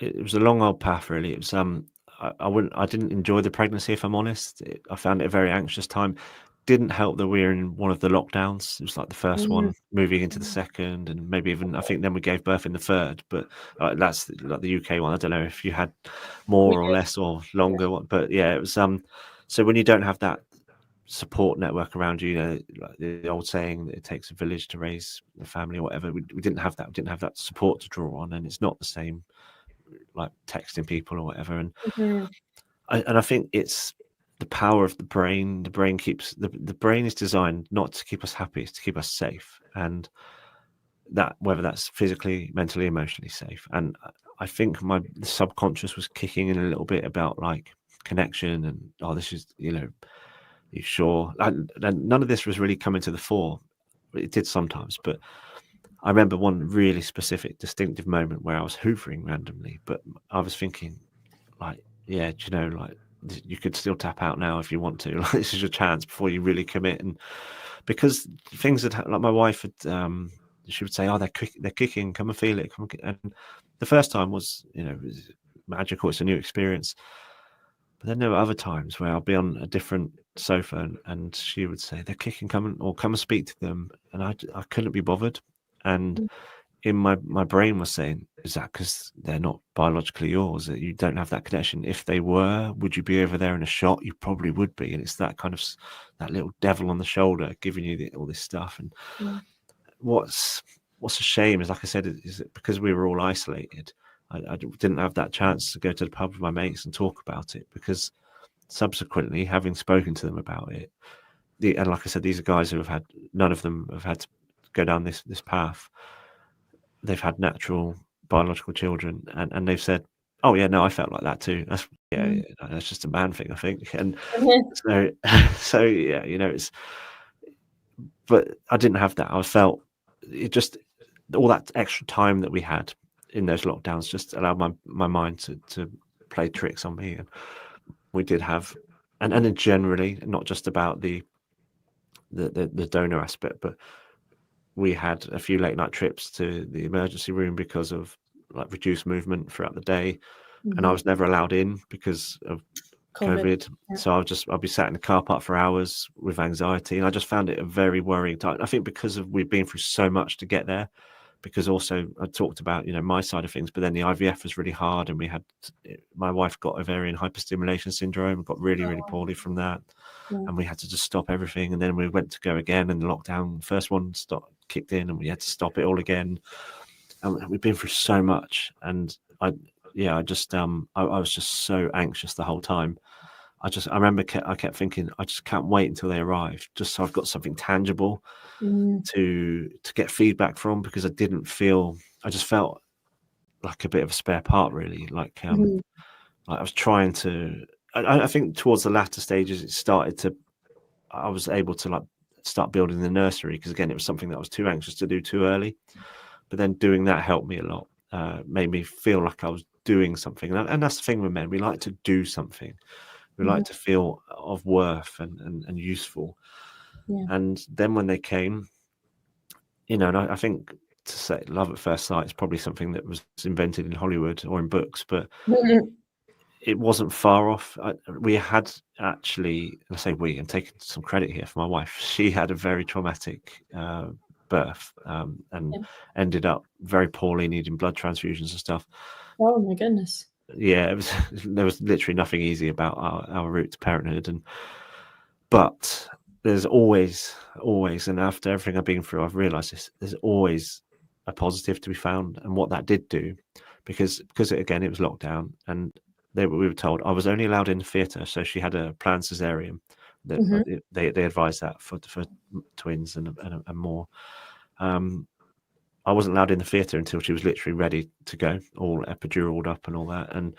it was a long old path, really. It was I didn't enjoy the pregnancy, if I'm honest. I found it a very anxious time. Didn't help that we were in one of the lockdowns. It was like the first one, moving into the second, and maybe even, I think then we gave birth in the third. But that's like the UK one. I don't know if you had more or less or longer, but yeah, it was so when you don't have that support network around you, like the old saying that it takes a village to raise a family or whatever, we didn't have that. We didn't have that support to draw on, and it's not the same like texting people or whatever. And I think it's the power of the brain. The brain is designed not to keep us happy, it's to keep us safe. And that, whether that's physically, mentally, emotionally safe. And I think my subconscious was kicking in a little bit about like connection and, this is, you sure? And none of this was really coming to the fore. It did sometimes, but I remember one really specific, distinctive moment where I was hoovering randomly, but I was thinking, like, yeah, like you could still tap out now if you want to. Like, this is your chance before you really commit. And because things that, like, my wife had, she would say, "Oh, they're kicking. Come and feel it. Come and the first time was, it was magical. It's a new experience. But then there were other times where I'll be on a different sofa and she would say, "They're kicking. Come and speak to them." And I couldn't be bothered. And in my brain was saying, is that because they're not biologically yours, that you don't have that connection? If they were, would you be over there in a shot? You probably would be. And it's that kind of, that little devil on the shoulder giving you all this stuff. And what's a shame is, like I said, is that because we were all isolated, I didn't have that chance to go to the pub with my mates and talk about it, because subsequently, having spoken to them about it, and like I said, these are guys who have had, none of them have had to go down this path. They've had natural biological children, and they've said, "Oh yeah, no, I felt like that too. That's that's just a man thing, I think." And so yeah, it's. But I didn't have that. I felt it just, all that extra time that we had in those lockdowns just allowed my mind to play tricks on me, and we did have, and then generally, not just about the donor aspect, but we had a few late night trips to the emergency room because of like reduced movement throughout the day, and I was never allowed in because of COVID. Yeah. So I'll be sat in the car park for hours with anxiety, and I just found it a very worrying time. I think because we've been through so much to get there, because also I talked about, my side of things, but then the IVF was really hard, and my wife got ovarian hyperstimulation syndrome, got really, really poorly from that. And we had to just stop everything. And then we went to go again, and the lockdown, first one kicked in, and we had to stop it all again. And we've been through so much. And I was just so anxious the whole time. I remember I kept thinking, I just can't wait until they arrive, just so I've got something tangible to get feedback from, because I just felt like a bit of a spare part, really. Like, like I was trying to, I think towards the latter stages, I was able to like start building the nursery, because again, it was something that I was too anxious to do too early. But then doing that helped me a lot, made me feel like I was doing something. And that's the thing with men, we like to do something. We like to feel of worth and useful. And then when they came, and I think to say love at first sight is probably something that was invented in Hollywood or in books, but it wasn't far off. We had actually, I say we, and taking some credit here for my wife, she had a very traumatic birth, and ended up very poorly, needing blood transfusions and stuff. Oh my goodness. Yeah, there was literally nothing easy about our route to parenthood. But there's always, and after everything I've been through, I've realized this, there's always a positive to be found. And what that did do, because again, it was lockdown, and we were told I was only allowed in the theatre. So she had a planned cesarean. They advised that for twins and more. I wasn't allowed in the theatre until she was literally ready to go, all epiduraled up and all that. And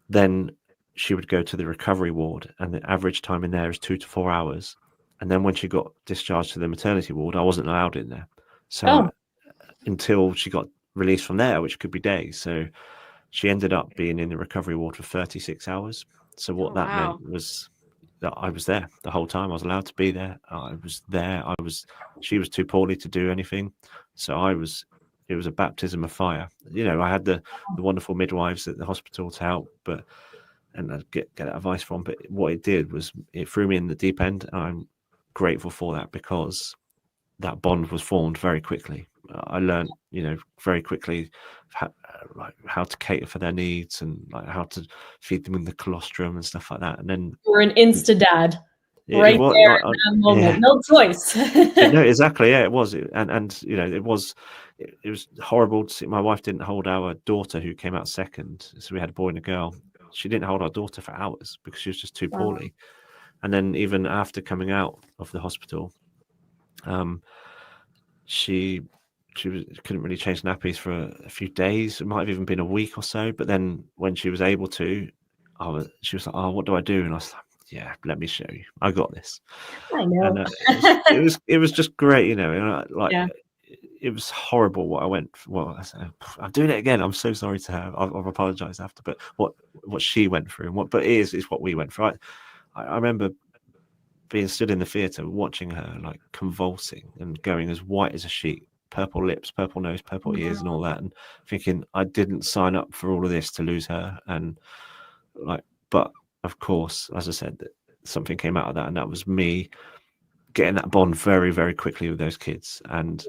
then she would go to the recovery ward, and the average time in there is 2 to 4 hours. And then when she got discharged to the maternity ward, I wasn't allowed in there. So until she got released from there, which could be days. So she ended up being in the recovery ward for 36 hours. So what that meant was that I was there the whole time. I was allowed to be there. I was there. She was too poorly to do anything. So it was a baptism of fire. I had the wonderful midwives at the hospital to help, and I'd get advice from. But what it did was it threw me in the deep end. And I'm grateful for that, because that bond was formed very quickly. I learned, very quickly how to cater for their needs, and like how to feed them in the colostrum and stuff like that. And then you're an insta dad, right there in that moment. Yeah. No choice. No, exactly. Yeah, it was. And it was horrible to see. My wife didn't hold our daughter, who came out second. So we had a boy and a girl. She didn't hold our daughter for hours because she was just too poorly. And then even after coming out of the hospital, she couldn't really change nappies for a few days. It might have even been a week or so. But then when she was able to, she was like, "Oh, what do I do?" And I was like, "Yeah, let me show you. I got this." I know. And it was just great, you know. And like, Yeah. it was horrible what I went. Well, I'm doing it again. I'm so sorry to her. I've apologized after. But what she went through, and what is what we went through. I remember being stood in the theatre watching her like convulsing and going as white as a sheet, purple lips, purple nose, purple ears, and all that, and thinking I didn't sign up for all of this to lose her. And like, but of course, as I said, that something came out of that, and that was me getting that bond very, very quickly with those kids. And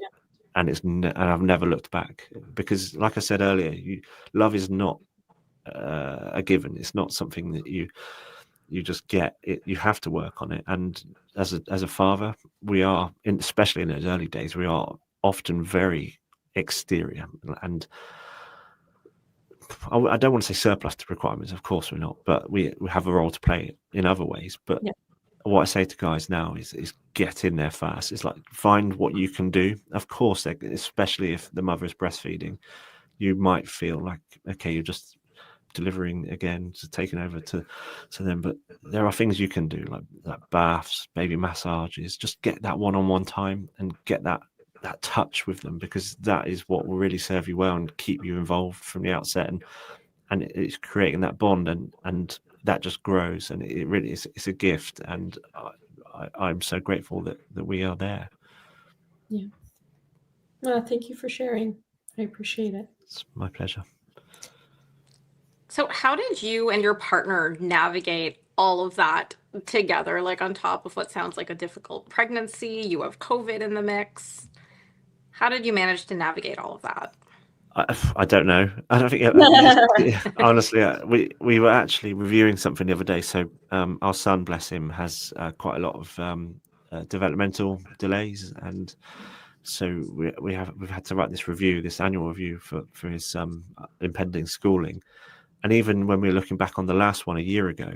and I've never looked back, because like I said earlier, love is not a given. It's not something that you just get it. You have to work on it. And as a father, we are, especially in those early days, we are often very exterior, and I don't want to say surplus to requirements. Of course we're not, but we have a role to play in other ways. But what I say to guys now is get in there fast. It's like, find what you can do. Of course, especially if the mother is breastfeeding, you might feel like, okay, you're just delivering again, just taking over to them, but there are things you can do, like baths, baby massages. Just get that one-on-one time and get that touch with them, because that is what will really serve you well and keep you involved from the outset, and it's creating that bond, and that just grows, and it really is, it's a gift. And I'm so grateful that we are there. Yeah. Thank you for sharing. I appreciate it. It's my pleasure. So how did you and your partner navigate all of that together? Like, on top of what sounds like a difficult pregnancy, you have COVID in the mix. How did you manage to navigate all of that? I don't know. I don't think honestly, we were actually reviewing something the other day. So our son, bless him, has quite a lot of developmental delays, and so we've had to write this annual review for his impending schooling. And even when we were looking back on the last one a year ago,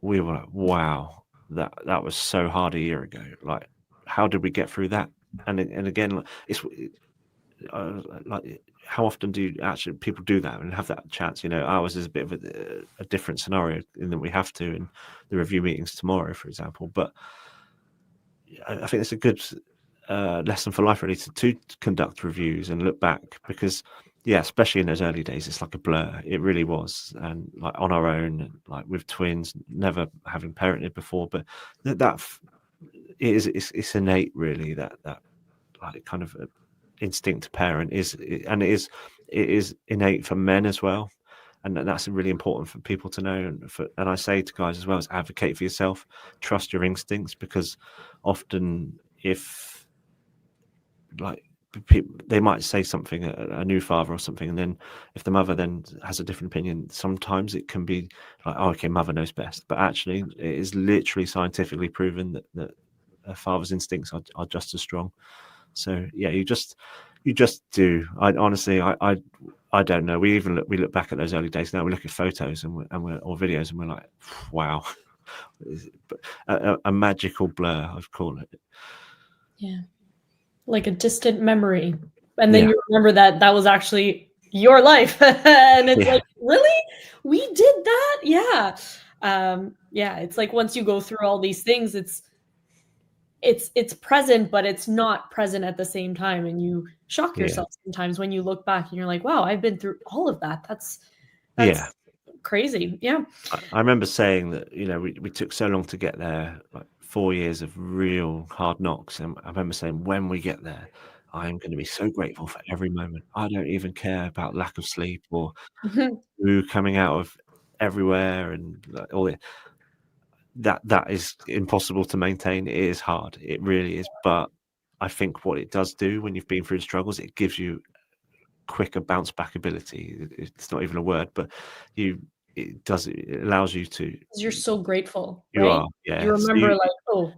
we were like, wow, that was so hard a year ago. Like, how did we get through that? And again, it's like, how often do actually people do that and have that chance? You know, ours is a bit of a different scenario in that we have to in the review meetings tomorrow, for example. But I think it's a good lesson for life, really, to conduct reviews and look back, because especially in those early days, it's like a blur. It really was. And like on our own, like with twins, never having parented before, but it's innate, really, that like kind of instinct to parent is, and it is innate for men as well. And that's really important for people to know. And I say to guys as well, is advocate for yourself, trust your instincts, because often if like people, they might say something, a new father or something, and then if the mother then has a different opinion, sometimes it can be like, oh, okay, mother knows best. But actually, it is literally scientifically proven that a father's instincts are just as strong. So yeah, you just do. I honestly, I don't know. We look back at those early days now. We look at photos or videos, and we're like, wow, a magical blur, I'd call it. Yeah, like a distant memory, and then you remember that was actually your life, and it's like, really, we did that? Yeah. It's like, once you go through all these things, it's present, but it's not present at the same time, and you shock yourself sometimes when you look back and you're like, wow, I've been through all of that. That's crazy. Yeah. I remember saying that, you know, we took so long to get there, like 4 years of real hard knocks, and I remember saying, when we get there, I am going to be so grateful for every moment. I don't even care about lack of sleep or poo coming out of everywhere, and like, all that is impossible to maintain. It is hard, it really is. But I think what it does do when you've been through the struggles, it gives you quicker bounce back ability. It's not even a word, but it allows you to, you're so grateful, you right? are, you remember, like, oh,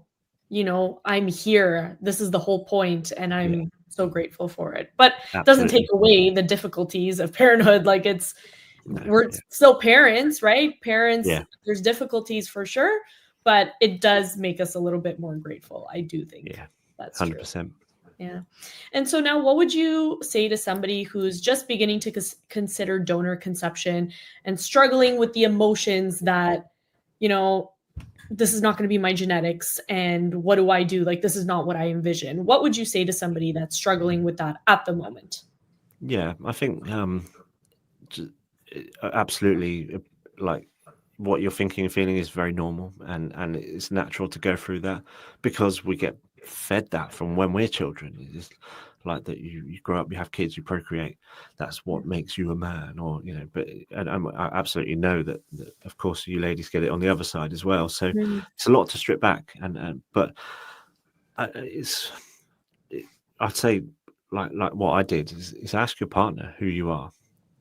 you know, I'm here, this is the whole point, and I'm so grateful for it. But it doesn't take away the difficulties of parenthood. Like, we're still parents, right? Parents, there's difficulties for sure, but it does make us a little bit more grateful. I do think that's 100%. Yeah. And so now what would you say to somebody who's just beginning to consider donor conception and struggling with the emotions that, you know, this is not going to be my genetics and what do I do? Like, this is not what I envision. What would you say to somebody that's struggling with that at the moment? Yeah, I think absolutely, like what you're thinking and feeling is very normal, and it's natural to go through that because we get fed that from when we're children. It's like that you grow up, you have kids, you procreate. That's what makes you a man, or you know. But and I absolutely know that of course you ladies get it on the other side as well. So it's a lot to strip back, and but it's I'd say like what I did is ask your partner who you are,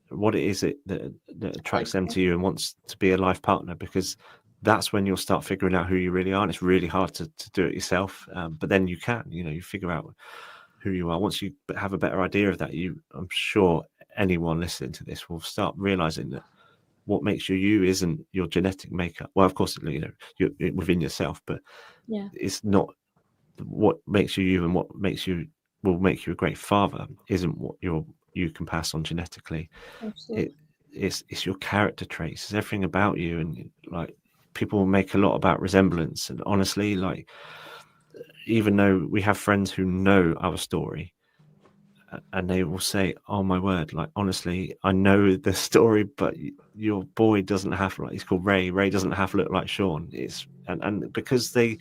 what it is that attracts them to you and wants to be a life partner, because that's when you'll start figuring out who you really are. And it's really hard to do it yourself, but then you can, you figure out who you are. Once you have a better idea of that, I'm sure anyone listening to this will start realizing that what makes you you isn't your genetic makeup. Well, of course, you're within yourself, but Yeah. it's not what makes you you, and what will make you a great father isn't what you can pass on genetically. Absolutely. It's your character traits. It's everything about you. And like, people make a lot about resemblance, and honestly, like, even though we have friends who know our story, and they will say, oh my word, like, honestly, I know the story, but your boy doesn't have, like, he's called Ray doesn't have to look like Shaun. And because they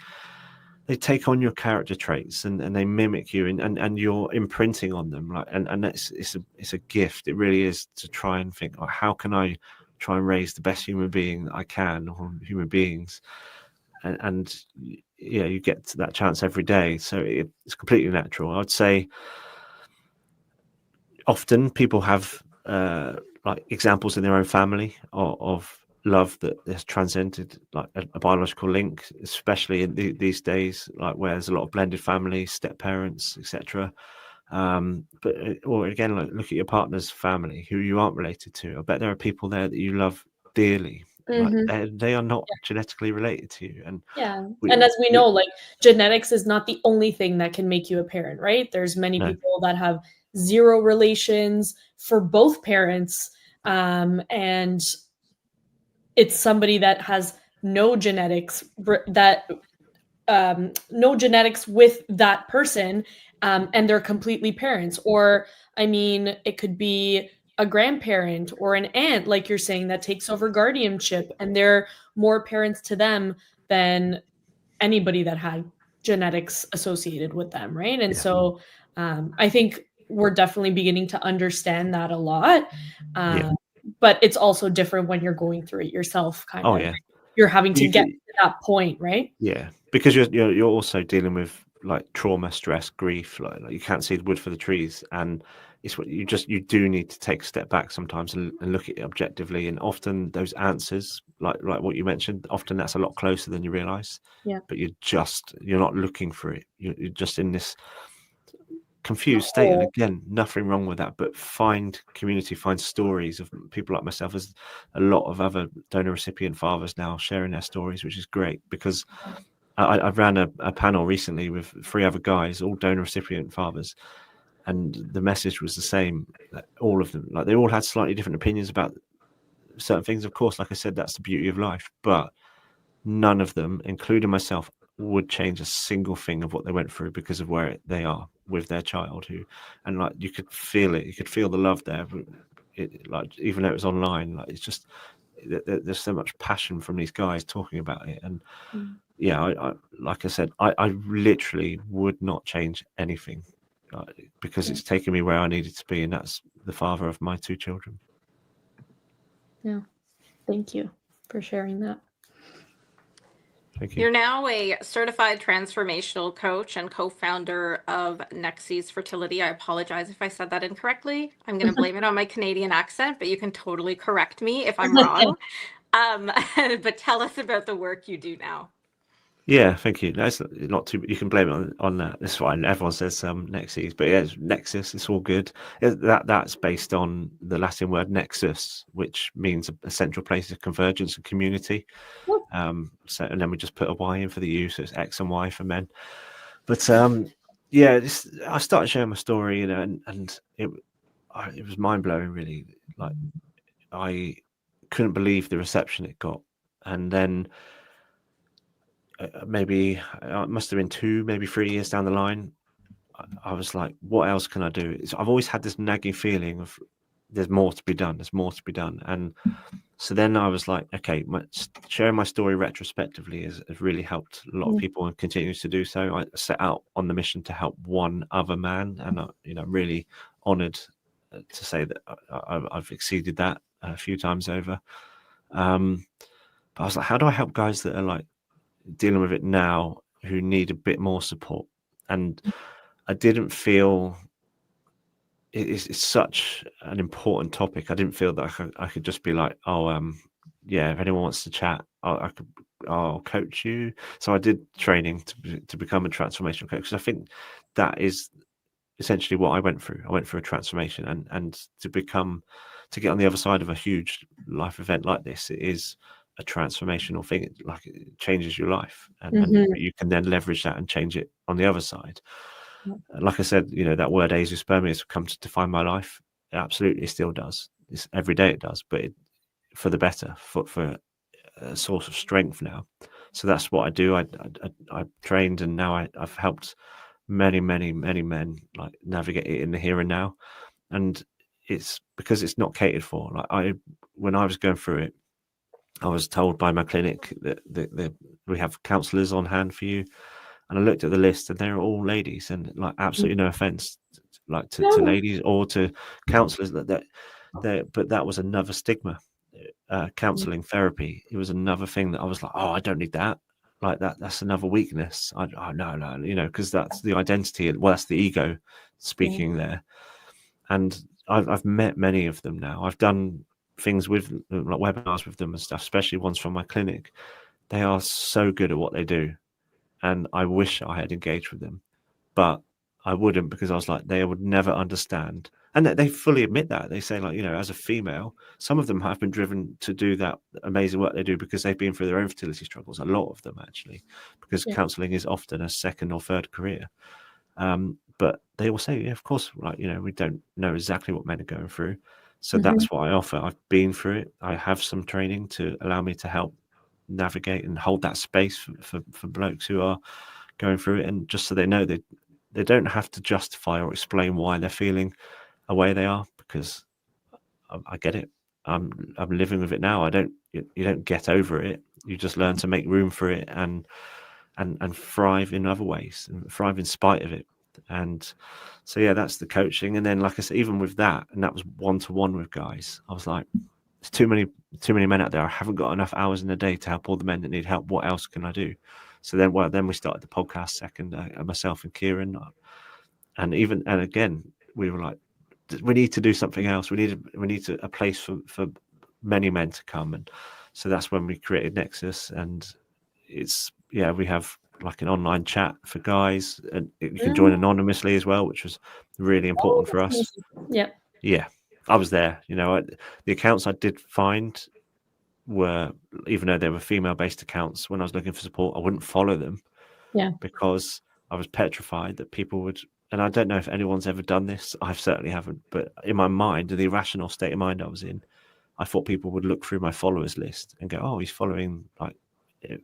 take on your character traits, and they mimic you, and you're imprinting on them, like, and it's a gift. It really is, to try and think, like, how can I try and raise the best human being that I can, or human beings, and yeah, you get that chance every day. So it's completely natural. I would say often people have like examples in their own family of love that has transcended like a biological link, especially in these days, like where there's a lot of blended families, step parents, etc. But or again, like, look at your partner's family who you aren't related to. I bet there are people there that you love dearly, like they are not genetically related to you. And Yeah. And as we know, like, genetics is not the only thing that can make you a parent, right? There's many people that have zero relations for both parents. And it's somebody that has no genetics no genetics with that person, and they're completely parents. Or, I mean, it could be a grandparent or an aunt, like you're saying, that takes over guardianship, and they're more parents to them than anybody that had genetics associated with them, right? And so I think we're definitely beginning to understand that a lot. But it's also different when you're going through it yourself, kind of. yeah, You're having to get to that point, right? Yeah, because you're also dealing with like trauma, stress, grief. Like you can't see the wood for the trees, and it's what you do need to take a step back sometimes and look at it objectively. And often those answers, like what you mentioned, often that's a lot closer than you realize. Yeah. But you're not looking for it. You're just in this confused state. And again, nothing wrong with that, but find community, find stories of people like myself. There's a lot of other donor recipient fathers now sharing their stories, which is great, because I ran a panel recently with 3 other guys, all donor recipient fathers, and the message was the same. All of them, like, they all had slightly different opinions about certain things. Of course, like I said, that's the beauty of life, but none of them, including myself, would change a single thing of what they went through because of where they are with their child. And like, you could feel it, you could feel the love there. Like, even though it was online, like, it's just, there's so much passion from these guys talking about it. And yeah, I like I said, I literally would not change anything, because it's taken me where I needed to be, and that's the father of my 2 children. Yeah. Thank you for sharing that. Thank you. You're now a certified transformational coach and co-founder of NeXYs Fertility. I apologize if I said that incorrectly. I'm going to blame it on my Canadian accent, but you can totally correct me if I'm wrong. But tell us about the work you do now. Yeah, thank you. That's not too. You can blame it on that. That's fine. Everyone says NeXYs, but yeah, it's Nexus. It's all good. That's based on the Latin word nexus, which means a central place of convergence and community. So, and then we just put a Y in for the U, so it's X and Y for men. But yeah, I started sharing my story, and it was mind blowing, really. Like, I couldn't believe the reception it got, and then maybe it must have been 2, maybe 3 years down the line, I was like, what else can I do? I've always had this nagging feeling of there's more to be done. There's more to be done. And so then I was like, okay, sharing my story retrospectively has really helped a lot of people and continues to do so. I set out on the mission to help one other man, and I'm really honoured to say that I've exceeded that a few times over. But I was like, how do I help guys that are like dealing with it now who need a bit more support? And I didn't feel it's such an important topic. I didn't feel that I could just be like, yeah, if anyone wants to chat, I'll coach you. So I did training to become a transformational coach, because I think that is essentially what I went through. I went through a transformation, and to get on the other side of a huge life event like this, it is a transformational thing. It changes your life, and you can then leverage that and change it on the other side. Like I said, that word Azoospermia has come to define my life. It absolutely still does. It's every day it does, but for the better, for a source of strength now. So that's what I do. I trained, and now I've helped many, many, many men like navigate it in the here and now. And it's because it's not catered for. Like when I was going through it, I was told by my clinic that we have counsellors on hand for you. And I looked at the list, and they're all ladies, and like absolutely no offense, like to ladies or to counsellors, but that was another stigma. Counselling therapy, it was another thing that I was like, oh, I don't need that. Like that's another weakness. No, because that's the identity. Well, that's the ego speaking there. And I've met many of them now. I've done things with like webinars with them and stuff, especially ones from my clinic. They are so good at what they do. And I wish I had engaged with them, but I wouldn't, because I was like, they would never understand. And they fully admit that. They say, like, as a female, some of them have been driven to do that amazing work they do because they've been through their own fertility struggles. A lot of them, actually, because counselling is often a second or third career. But they will say, yeah, of course, like, we don't know exactly what men are going through. So that's what I offer. I've been through it. I have some training to allow me to help navigate and hold that space for blokes who are going through it, and just so they know they don't have to justify or explain why they're feeling the way they are, because I get it. I'm living with it now. You don't get over it. You just learn to make room for it and thrive in other ways, and thrive in spite of it. And so yeah, that's the coaching. And then, like I said, even with that, and that was one-to-one with guys, I was like, there's too many men out there. I haven't got enough hours in the day to help all the men that need help. What else can I do? So then we started the podcast second, myself and Kieran, and again we were like, we need to do something else. We need a place for many men to come. And so that's when we created NeXYs, and we have like an online chat for guys, and you can join anonymously as well, which was really important for us. Yeah, I was there. The accounts I did find were, even though they were female-based accounts, when I was looking for support, I wouldn't follow them. Because I was petrified that people would, and I don't know if anyone's ever done this. I certainly haven't. But in my mind, the irrational state of mind I was in, I thought people would look through my followers list and go, oh, he's following like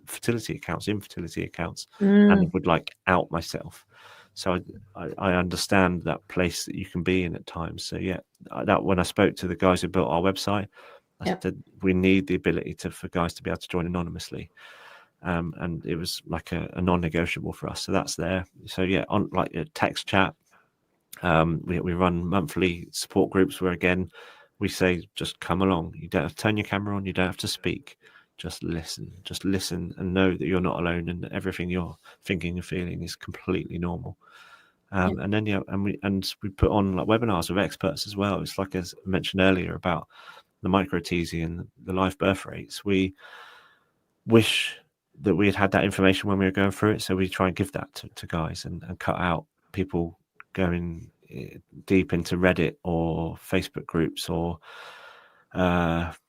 fertility accounts, infertility accounts, and would like out myself. So I understand that place that you can be in at times. So yeah, that when I spoke to the guys who built our website, I said we need the ability for guys to be able to join anonymously. And it was like a non-negotiable for us. So that's there. So yeah, on like a text chat, we run monthly support groups where, again, we say, just come along. You don't have to turn your camera on. You don't have to speak. Just listen and know that you're not alone, and that everything you're thinking and feeling is completely normal. And then we put on like webinars with experts as well. It's like, as I mentioned earlier about the micro-teasing and the live birth rates. We wish that we had that information when we were going through it, so we try and give that to guys, and cut out people going deep into Reddit or Facebook groups or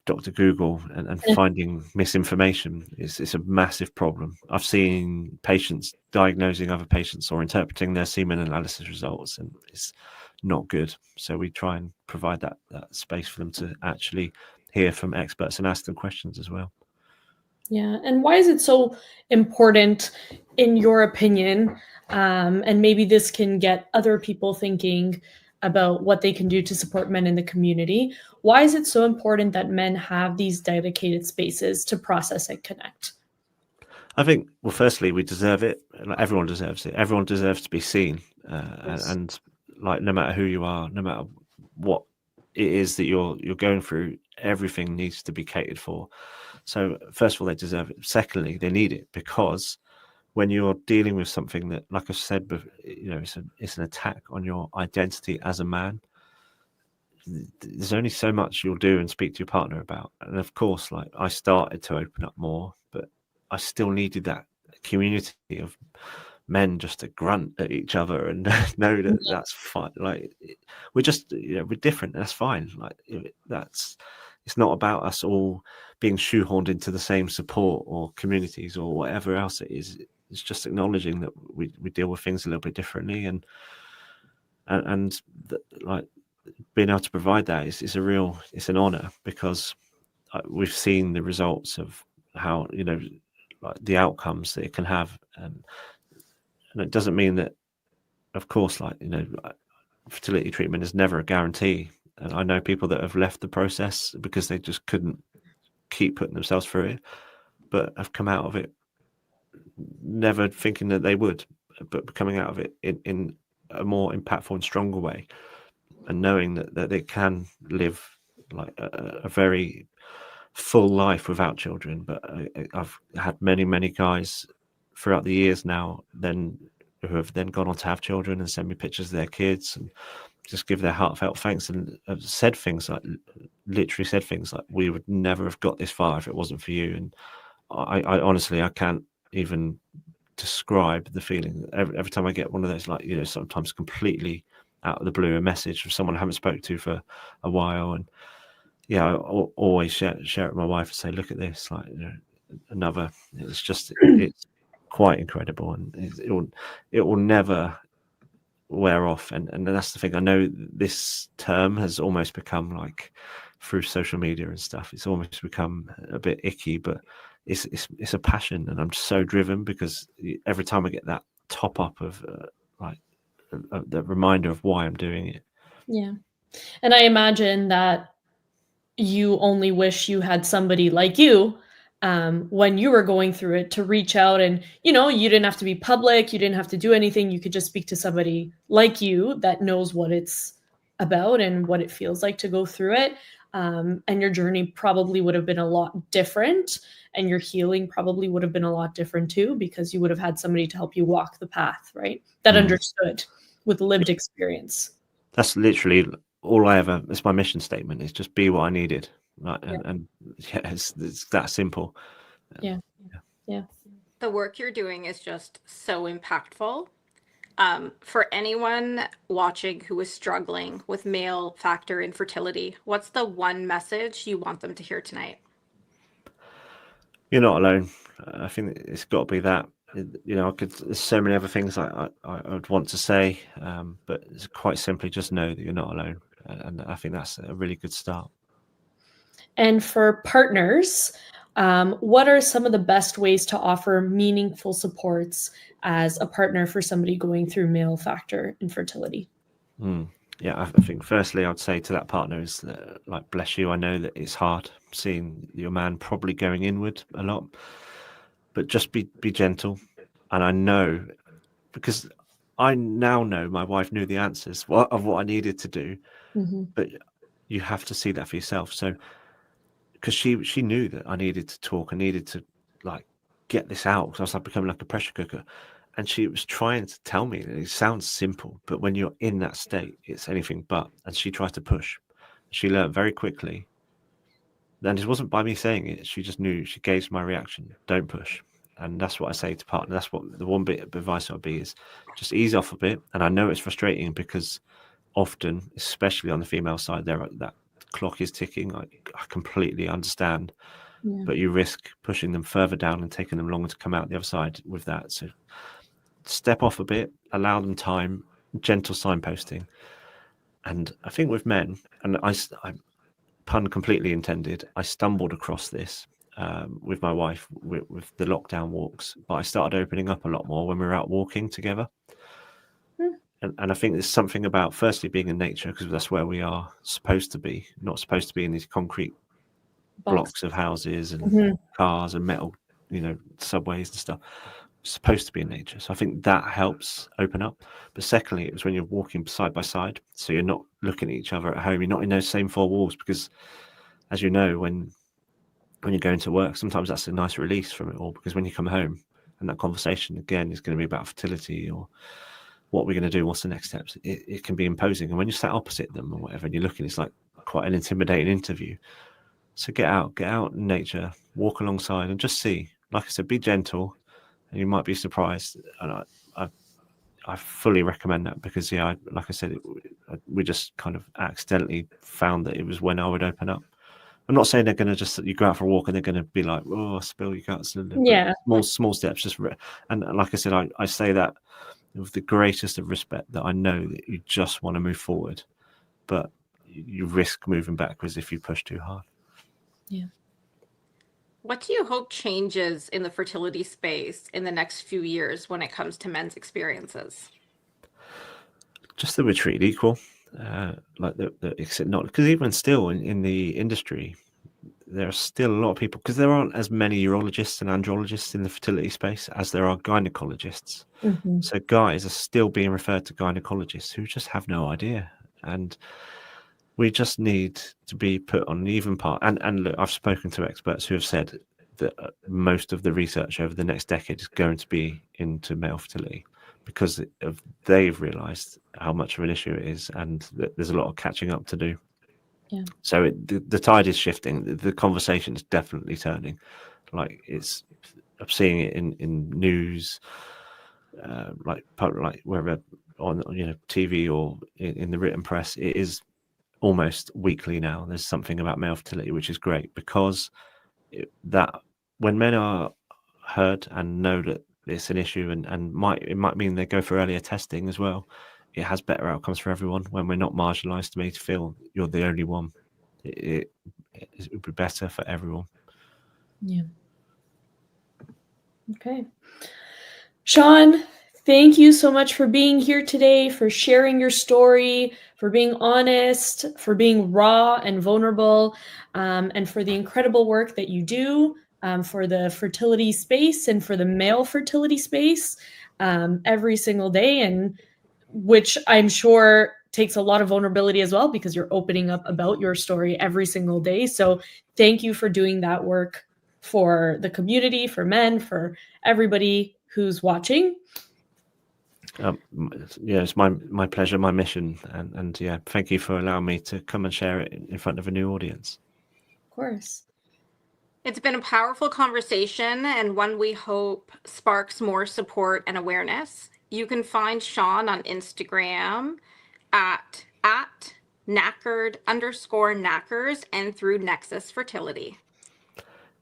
Dr. Google and finding misinformation is a massive problem. I've seen patients diagnosing other patients or interpreting their semen analysis results, and it's not good. So we try and provide that space for them to actually hear from experts and ask them questions as well. Yeah. And why is it so important, in your opinion? And maybe this can get other people thinking about what they can do to support men in the community. Why is it so important that men have these dedicated spaces to process and connect? I think, well, firstly, we deserve it. Everyone deserves it. Everyone deserves to be seen. Yes. And like, no matter who you are, no matter what it is that you're going through, everything needs to be catered for. So first of all, they deserve it. Secondly, they need it, because when you're dealing with something that, like I said, it's an attack on your identity as a man, there's only so much you'll do and speak to your partner about. And of course, like, I started to open up more, but I still needed that community of men just to grunt at each other and know that that's fine. Like, we're just, we're different. That's fine. Like, it's not about us all being shoehorned into the same support or communities or whatever else it is. It's just acknowledging that we deal with things a little bit differently, and like, being able to provide that is it's an honor, because we've seen the results of how, like, the outcomes that it can have. And it doesn't mean that, of course, like, fertility treatment is never a guarantee. And I know people that have left the process because they just couldn't keep putting themselves through it, but have come out of it never thinking that they would, but coming out of it in a more impactful and stronger way, and knowing that they can live like a very full life without children. But I've had many guys throughout the years now who have then gone on to have children and send me pictures of their kids and just give their heartfelt thanks, and have literally said things like, we would never have got this far if it wasn't for you. And I honestly, I can't even describe the feeling every time I get one of those, like, sometimes completely out of the blue, a message from someone I haven't spoken to for a while. And I always share it with my wife and say, look at this, like, another. It's quite incredible, and it will never wear off. And that's the thing. I know this term has almost become, like, through social media and stuff, it's almost become a bit icky, but it's a passion, and I'm so driven, because every time I get that top up of the reminder of why I'm doing it. Yeah. And I imagine that you only wish you had somebody like you, when you were going through it, to reach out, and you didn't have to be public, you didn't have to do anything, you could just speak to somebody like you that knows what it's about and what it feels like to go through it. And your journey probably would have been a lot different, and your healing probably would have been a lot different too, because you would have had somebody to help you walk the path, right? That understood, with lived experience. That's literally all it's my mission statement, is just be what I needed. Right? And it's that simple. Yeah. The work you're doing is just so impactful. For anyone watching who is struggling with male factor infertility, what's the one message you want them to hear tonight? You're not alone. I think it's got to be that. There's so many other things I would want to say, but it's quite simply just know that you're not alone. And I think that's a really good start. And for partners, what are some of the best ways to offer meaningful supports as a partner for somebody going through male factor infertility? Yeah, I think firstly I'd say to that partner is that, like, bless you. I know that it's hard seeing your man probably going inward a lot, but just be gentle. And I know, because I now know my wife knew the answers of what I needed to do, but you have to see that for yourself. So, because she knew that I needed to talk, I needed to, like, get this out, because I was like becoming like a pressure cooker. And she was trying to tell me that it sounds simple, but when you're in that state, it's anything but. And she tried to push. She learned very quickly. And it wasn't by me saying it. She just knew. She gauged my reaction. Don't push. And that's what I say to partner. That's what the one bit of advice I'll be is just ease off a bit. And I know it's frustrating, because often, especially on the female side, there are that clock is ticking. I completely understand, Yeah. but you risk pushing them further down and taking them longer to come out the other side with that. So step off a bit, allow them time, gentle signposting. And I think with men, and I pun completely intended, I stumbled across this with my wife with the lockdown walks, but I started opening up a lot more when we were out walking together. And I think there's something about firstly being in nature, because that's where we are supposed to be, not supposed to be in these concrete blocks of houses and cars and metal, subways and stuff. Supposed to be in nature. So I think that helps open up. But secondly, it was when you're walking side by side, so you're not looking at each other at home, you're not in those same four walls, because as you know, when you're going to work, sometimes that's a nice release from it all, because when you come home and that conversation again is going to be about fertility or what we're going to do, what's the next steps, it can be imposing. And when you're sat opposite them or whatever and you're looking, it's like quite an intimidating interview. So get out in nature, walk alongside and just see. Like I said, be gentle and you might be surprised. And I fully recommend that, because like I said, we just kind of accidentally found that it was when I would open up. I'm not saying they're going to you go out for a walk and they're going to be like, oh, spill your guts. Yeah. Small steps. And like I said, I say that with the greatest of respect, that I know that you just want to move forward, but you risk moving backwards if you push too hard. Yeah. What do you hope changes in the fertility space in the next few years when it comes to men's experiences? Just that we're treated equal, like except not, because even still in the industry, there are still a lot of people, because there aren't as many urologists and andrologists in the fertility space as there are gynecologists. So guys are still being referred to gynecologists who just have no idea. And we just need to be put on an even part. And look, I've spoken to experts who have said that most of the research over the next decade is going to be into male fertility, because they've realised how much of an issue it is, and that there's a lot of catching up to do. Yeah. So the tide is shifting. The conversation is definitely turning. Like I'm seeing it in news, like wherever on TV or in the written press. It is almost weekly now. There's something about male fertility, which is great, because that when men are heard and know that it's an issue, and it might mean they go for earlier testing as well. It has better outcomes for everyone when we're not marginalised to me to feel you're the only one. It would be better for everyone. Yeah. Okay. Shaun, thank you so much for being here today, for sharing your story, for being honest, for being raw and vulnerable, and for the incredible work that you do for the fertility space and for the male fertility space every single day, and which I'm sure takes a lot of vulnerability as well, because you're opening up about your story every single day. So thank you for doing that work for the community, for men, for everybody who's watching. It's my pleasure, my mission, and yeah, thank you for allowing me to come and share it in front of a new audience. Of course. It's been a powerful conversation, and one we hope sparks more support and awareness. You can find Shaun on Instagram at knackered_knackers and through NeXYs Fertility.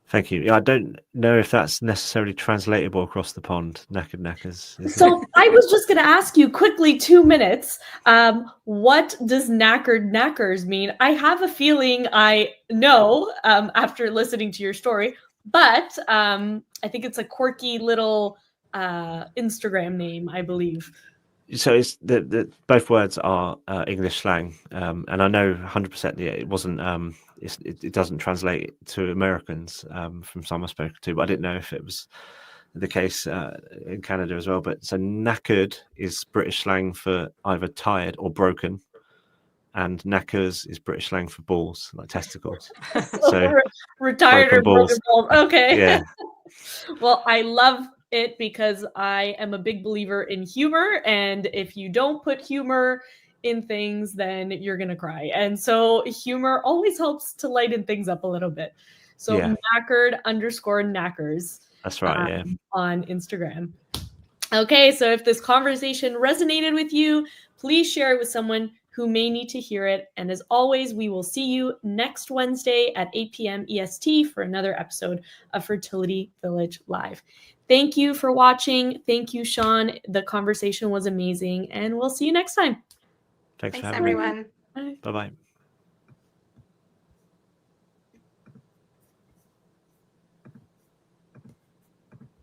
Thank you. Yeah, I don't know if that's necessarily translatable across the pond. Knackered knackers. So I was just going to ask you quickly, 2 minutes. What does knackered knackers mean? I have a feeling I know after listening to your story, but I think it's a quirky little Instagram name, I believe. So it's both words are English slang, and I know 100% it wasn't. It doesn't translate to Americans from some I've spoken to, but I didn't know if it was the case in Canada as well. But so knackered is British slang for either tired or broken, and knackers is British slang for balls, like testicles. So retired or broken balls. Okay. Yeah. Well, I love it because I am a big believer in humor, and if you don't put humor in things, then you're gonna cry. And so humor always helps to lighten things up a little bit. So knackered_knackers. That's right. Yeah. On Instagram. Okay, so if this conversation resonated with you, please share it with someone who may need to hear it. And as always, we will see you next Wednesday at 8 p.m. EST for another episode of Fertility Village Live. Thank you for watching. Thank you, Shaun. The conversation was amazing, and we'll see you next time. Thanks for Thanks, having me. everyone. Bye. Bye-bye.